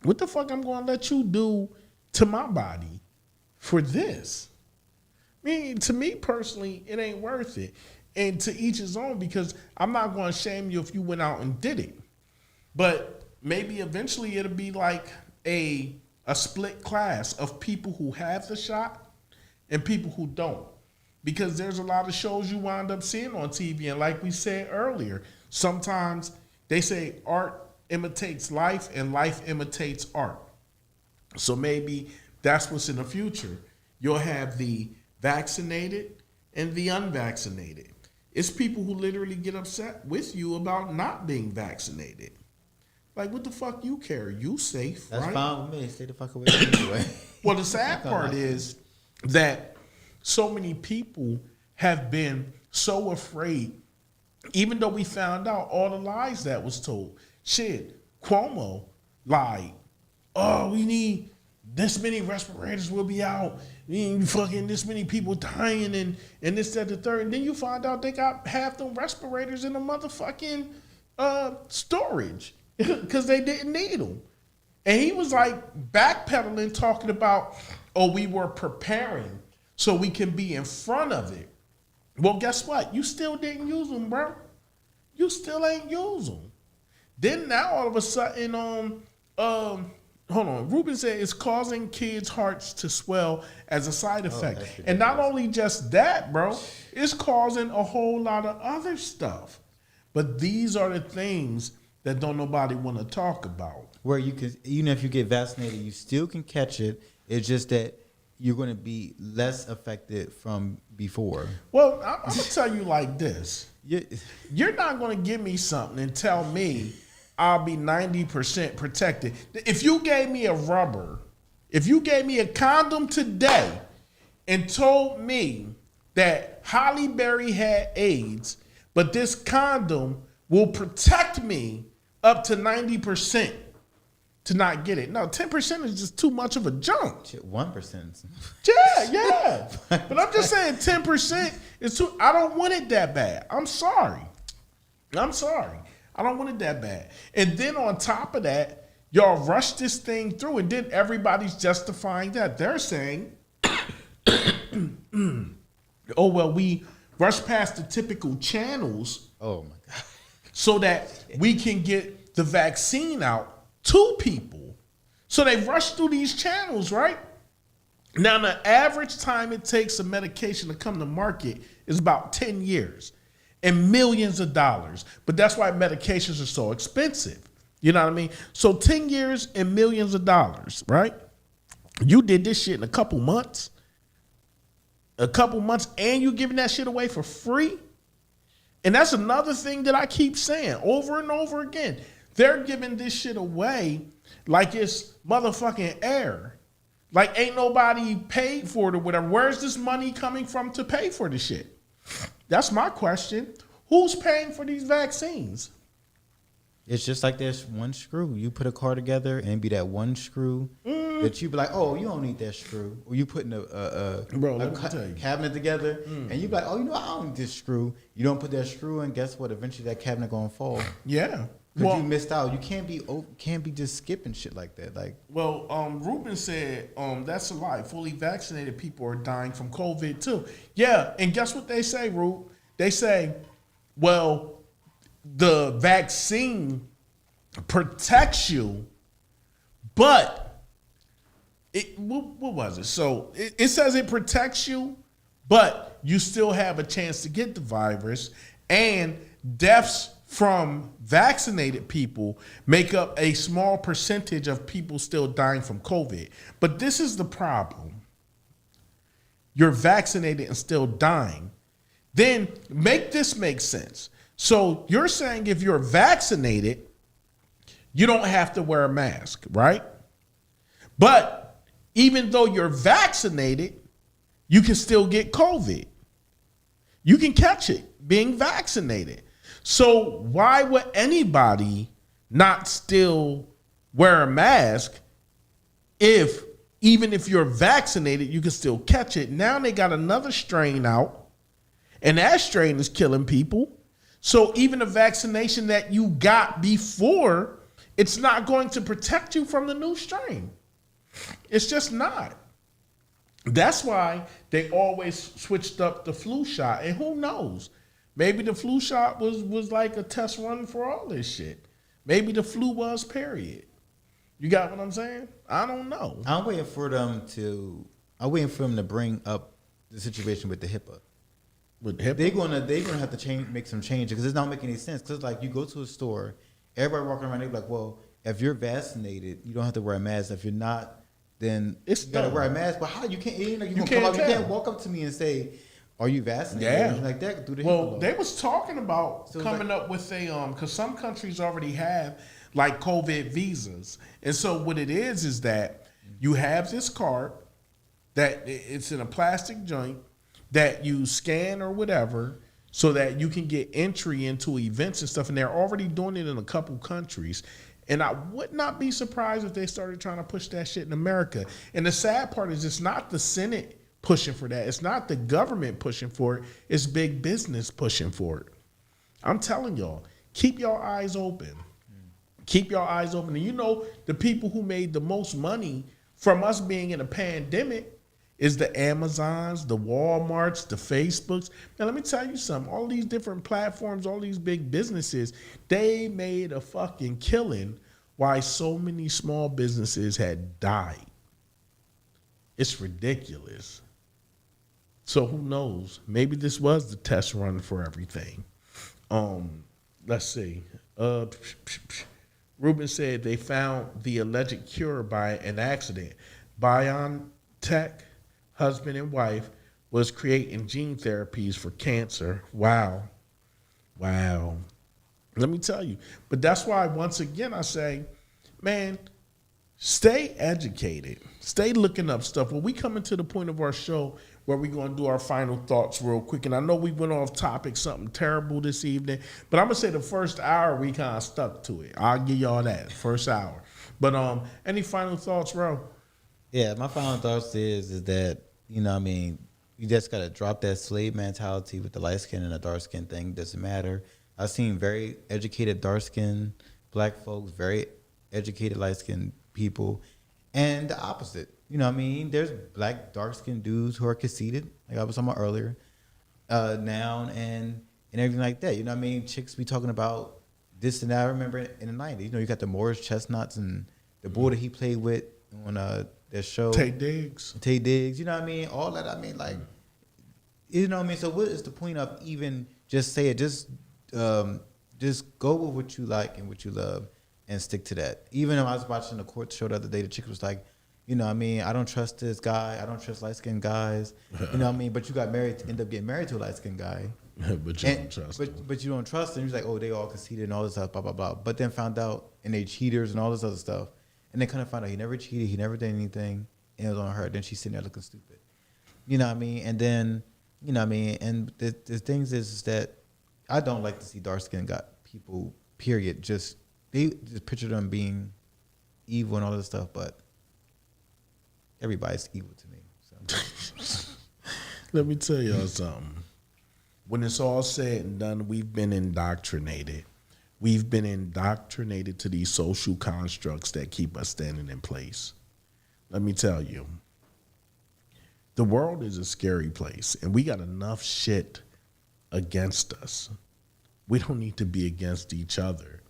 Speaker 2: what the fuck I'm going to let you do to my body for this? I mean, to me personally, it ain't worth it. And to each his own, because I'm not going to shame you if you went out and did it. But maybe eventually it'll be like a split class of people who have the shot and people who don't. Because there's a lot of shows you wind up seeing on TV. And like we said earlier, sometimes they say art imitates life and life imitates art. So maybe that's what's in the future. You'll have the vaccinated and the unvaccinated. It's people who literally get upset with you about not being vaccinated. Like, what the fuck you care? You safe,
Speaker 3: That's
Speaker 2: right?
Speaker 3: fine with me. Stay the fuck away from me anyway.
Speaker 2: Well, the sad part is that so many people have been so afraid, even though we found out all the lies that was told. Shit, Cuomo lied. Oh, we need this many respirators will be out. We need fucking this many people dying and this, that, the third. And then you find out they got half them respirators in the motherfucking storage because they didn't need them. And he was like backpedaling, talking about, oh, we were preparing so we can be in front of it. Well, guess what? You still didn't use them, bro. You still ain't use them. Then now all of a sudden, hold on. Ruben said it's causing kids' hearts to swell as a side effect. And not only just that, bro, it's causing a whole lot of other stuff. But these are the things that don't nobody want to talk about.
Speaker 3: Where you can, even if you get vaccinated, you still can catch it. It's just that you're going to be less affected from before.
Speaker 2: Well, I'm going to tell you like this.
Speaker 3: Yeah.
Speaker 2: You're not going to give me something and tell me I'll be 90% protected. If you gave me a rubber, if you gave me a condom today and told me that Holly Berry had AIDS, but this condom will protect me up to 90% to not get it. No, 10% is just too much of a jump.
Speaker 3: Shit, 1%.
Speaker 2: Yeah. But I'm just saying 10% is too, I don't want it that bad. I'm sorry. I don't want it that bad. And then on top of that, y'all rush this thing through, and then everybody's justifying that. They're saying, oh, well, we rush past the typical channels.
Speaker 3: Oh, my God.
Speaker 2: So that we can get the vaccine out to people. So they rush through these channels, right? Now, the average time it takes a medication to come to market is about 10 years. And millions of dollars. But that's why medications are so expensive. You know what I mean? So 10 years and millions of dollars, right? You did this shit in a couple months. And you giving that shit away for free? And that's another thing that I keep saying over and over again. They're giving this shit away like it's motherfucking air. Like ain't nobody paid for it or whatever. Where's this money coming from to pay for the shit? That's my question. Who's paying for these vaccines?
Speaker 3: It's just like there's one screw. You put a car together and be that one screw that you be like, oh, you don't need that screw. Or you putting a cabinet together and you be like, oh, you know, I don't need this screw. You don't put that screw in. Guess what? Eventually that cabinet gonna fall.
Speaker 2: Yeah.
Speaker 3: Because you missed out. You can't be just skipping shit like that. Like,
Speaker 2: well, Ruben said that's a lie. Fully vaccinated people are dying from COVID too. Yeah, and guess what they say, Rube? They say, well, the vaccine protects you, but what was it? So it says it protects you, but you still have a chance to get the virus, and deaths from vaccinated people make up a small percentage of people still dying from COVID. But this is the problem. You're vaccinated and still dying. Then make this make sense. So you're saying if you're vaccinated, you don't have to wear a mask, right? But even though you're vaccinated, you can still get COVID. You can catch it being vaccinated. So why would anybody not still wear a mask if even if you're vaccinated, you can still catch it? Now they got another strain out, and that strain is killing people. So even a vaccination that you got before, it's not going to protect you from the new strain. It's just not. That's why they always switched up the flu shot. And who knows? Maybe the flu shot was like a test run for all this shit. Maybe the flu was, period. You got what I'm saying? I don't know.
Speaker 3: I'm waiting for them to bring up the situation with the HIPAA.
Speaker 2: With HIPAA?
Speaker 3: They're gonna have to make some changes because it's not making any sense. Because like you go to a store, everybody walking around, they're like, well, if you're vaccinated, you don't have to wear a mask. If you're not, then
Speaker 2: it's
Speaker 3: you gotta
Speaker 2: dumb.
Speaker 3: wear a mask. But how you can't? You
Speaker 2: can't
Speaker 3: can't walk up to me and say, "Are you vaccinated?"
Speaker 2: Yeah.
Speaker 3: Anything like that through the HIPAA
Speaker 2: Well,
Speaker 3: law.
Speaker 2: they was talking about
Speaker 3: So it's
Speaker 2: coming
Speaker 3: like-
Speaker 2: up with a because some countries already have like COVID visas, and so what it is that you have this card that it's in a plastic joint that you scan or whatever, so that you can get entry into events and stuff, and they're already doing it in a couple countries. And I would not be surprised if they started trying to push that shit in America. And the sad part is it's not the Senate pushing for that. It's not the government pushing for it. It's big business pushing for it. I'm telling y'all, keep your eyes open. Keep your eyes open. And you know, the people who made the most money from us being in a pandemic is the Amazons, the Walmarts, the Facebooks. Now, let me tell you something. All these different platforms, all these big businesses, they made a fucking killing while so many small businesses had died. It's ridiculous. So who knows? Maybe this was the test run for everything. Let's see. Ruben said they found the alleged cure by an accident. BioNTech, husband and wife, was creating gene therapies for cancer. Wow. Let me tell you. But that's why, once again, I say, man, stay educated. Stay looking up stuff. When we come into the point of our show where we're going to do our final thoughts real quick, and I know we went off topic, something terrible this evening, but I'm going to say the first hour we kind of stuck to it. I'll give y'all that, first hour. But any final thoughts, Ro?
Speaker 3: Yeah, my final thoughts is that, you know what I mean, you just got to drop that slave mentality with the light skin and the dark skin thing. Doesn't matter. I've seen very educated dark skin black folks, very educated light skin people, and the opposite. You know what I mean? There's black dark skinned dudes who are conceited, like I was talking about earlier, now and everything like that. You know what I mean? Chicks be talking about this and that. I remember in the 90s, you know, you got the Morris Chestnuts and the boy that he played with on their show.
Speaker 2: Tay Diggs,
Speaker 3: you know what I mean? All that, I mean, like, you know what I mean? So what is the point of even just say it? Just go with what you like and what you love and stick to that. Even if I was watching the court show the other day, the chick was like, you know what I mean? I don't trust this guy. I don't trust light-skinned guys. You know what I mean? But you got married, end up getting married to a light-skinned guy.
Speaker 2: but you don't trust him.
Speaker 3: But you don't trust them. He's like, oh, they all conceited and all this stuff, blah, blah, blah. But then found out, and they cheaters and all this other stuff. And then kind of found out he never cheated. He never did anything. And it was on her. Then she's sitting there looking stupid. You know what I mean? And then, you know what I mean? And the things is that I don't like to see dark-skinned people, period. They just picture them being evil and all this stuff, but everybody's evil to me. So.
Speaker 2: Let me tell y'all something. When it's all said and done, we've been indoctrinated. We've been indoctrinated to these social constructs that keep us standing in place. Let me tell you, the world is a scary place, and we got enough shit against us. We don't need to be against each other.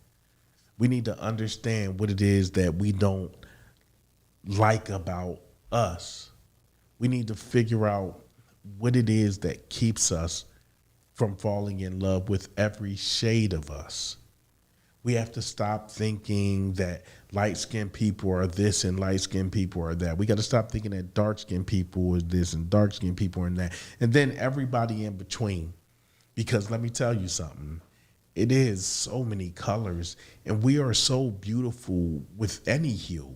Speaker 2: We need to understand what it is that we don't like about us. We need to figure out what it is that keeps us from falling in love with every shade of us. We have to stop thinking that light-skinned people are this and light-skinned people are that. We got to stop thinking that dark-skinned people are this and dark-skinned people are that. And then everybody in between. Because let me tell you something.
Speaker 4: It is so many colors, and we are so beautiful with any hue.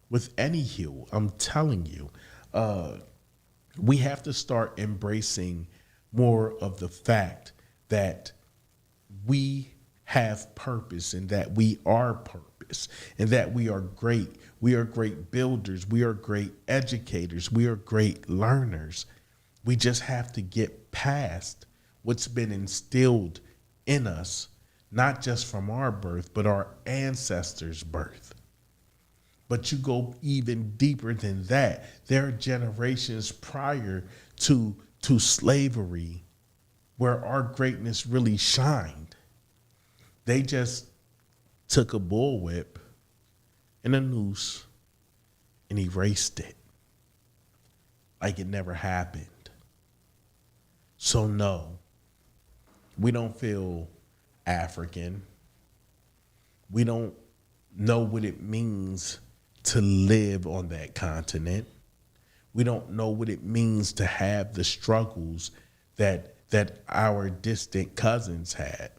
Speaker 4: With any hue, I'm telling you, we have to start embracing more of the fact that we have purpose and that we are purpose and that we are great. We are great builders. We are great educators. We are great learners. We just have to get past what's been instilled in us, not just from our birth, but our ancestors' birth. But you go even deeper than that. There are generations prior to slavery where our greatness really shined. They just took a bullwhip and a noose and erased it like it never happened. So no, we don't feel African. We don't know what it means to live on that continent. We don't know what it means to have the struggles that our distant cousins had.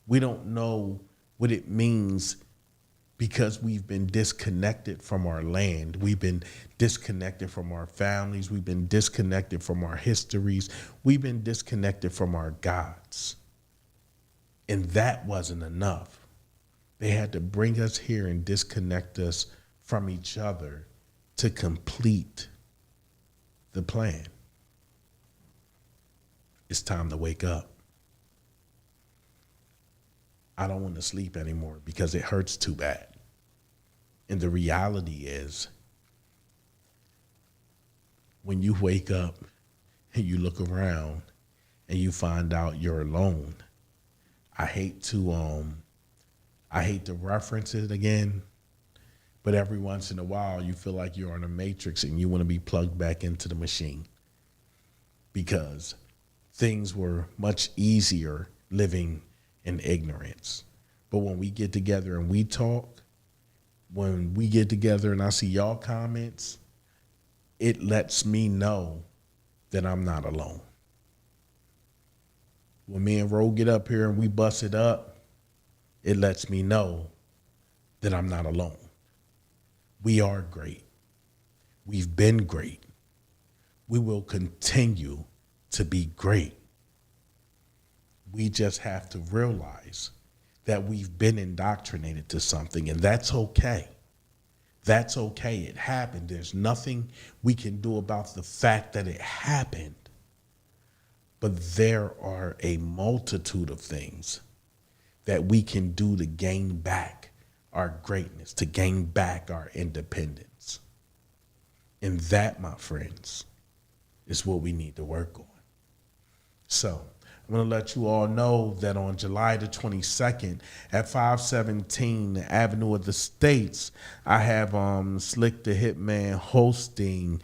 Speaker 4: We don't know what it means because we've been disconnected from our land. We've been disconnected from our families. We've been disconnected from our histories. We've been disconnected from our gods. And that wasn't enough. They had to bring us here and disconnect us from each other to complete the plan. It's time to wake up. I don't want to sleep anymore because it hurts too bad. And the reality is, when you wake up and you look around and you find out you're alone, I hate to reference it again, but every once in a while you feel like you're on a matrix and you want to be plugged back into the machine because things were much easier living in ignorance. But when we get together and we talk, when we get together and I see y'all comments, it lets me know that I'm not alone. When me and Ro get up here and we bust it up, it lets me know that I'm not alone. We are great. We've been great. We will continue to be great. We just have to realize that we've been indoctrinated to something, and that's okay. That's okay. It happened. There's nothing we can do about the fact that it happened. But there are a multitude of things that we can do to gain back our greatness, to gain back our independence. And that, my friends, is what we need to work on. So I'm going to let you all know that on July the 22nd at 517 Avenue of the States, I have Slick the Hitman hosting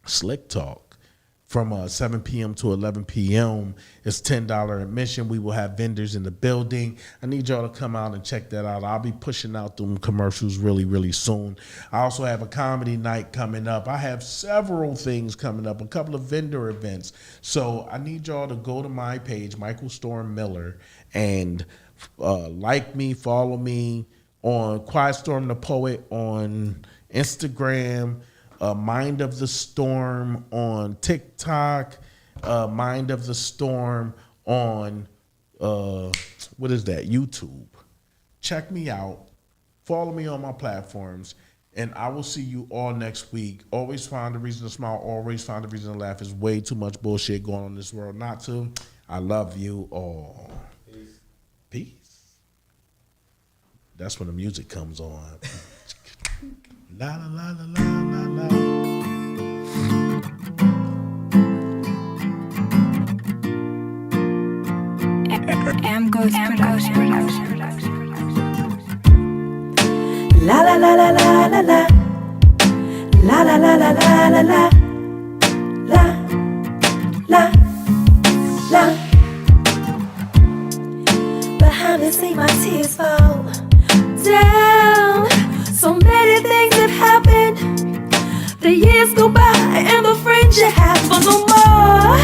Speaker 4: Slick Talk from 7 p.m. to 11 p.m. It's $10 admission. We will have vendors in the building. I need y'all to come out and check that out. I'll be pushing out them commercials really, really soon. I also have a comedy night coming up. I have several things coming up, a couple of vendor events. So I need y'all to go to my page, Michael Storm Miller, and like me, follow me on Quiet Storm the Poet on Instagram, Mind of the Storm on TikTok, Mind of the Storm on, YouTube. Check me out. Follow me on my platforms, and I will see you all next week. Always find a reason to smile. Always find a reason to laugh. There's way too much bullshit going on in this world not to. I love you all. Peace. Peace. That's when the music comes on. La la la la la la la.
Speaker 1: Ghost Production. La la la la la la la. La la la la la la la. La la la. Behind the scene, my tears fall down. So many things have happened. The years go by and the friends you have for no more.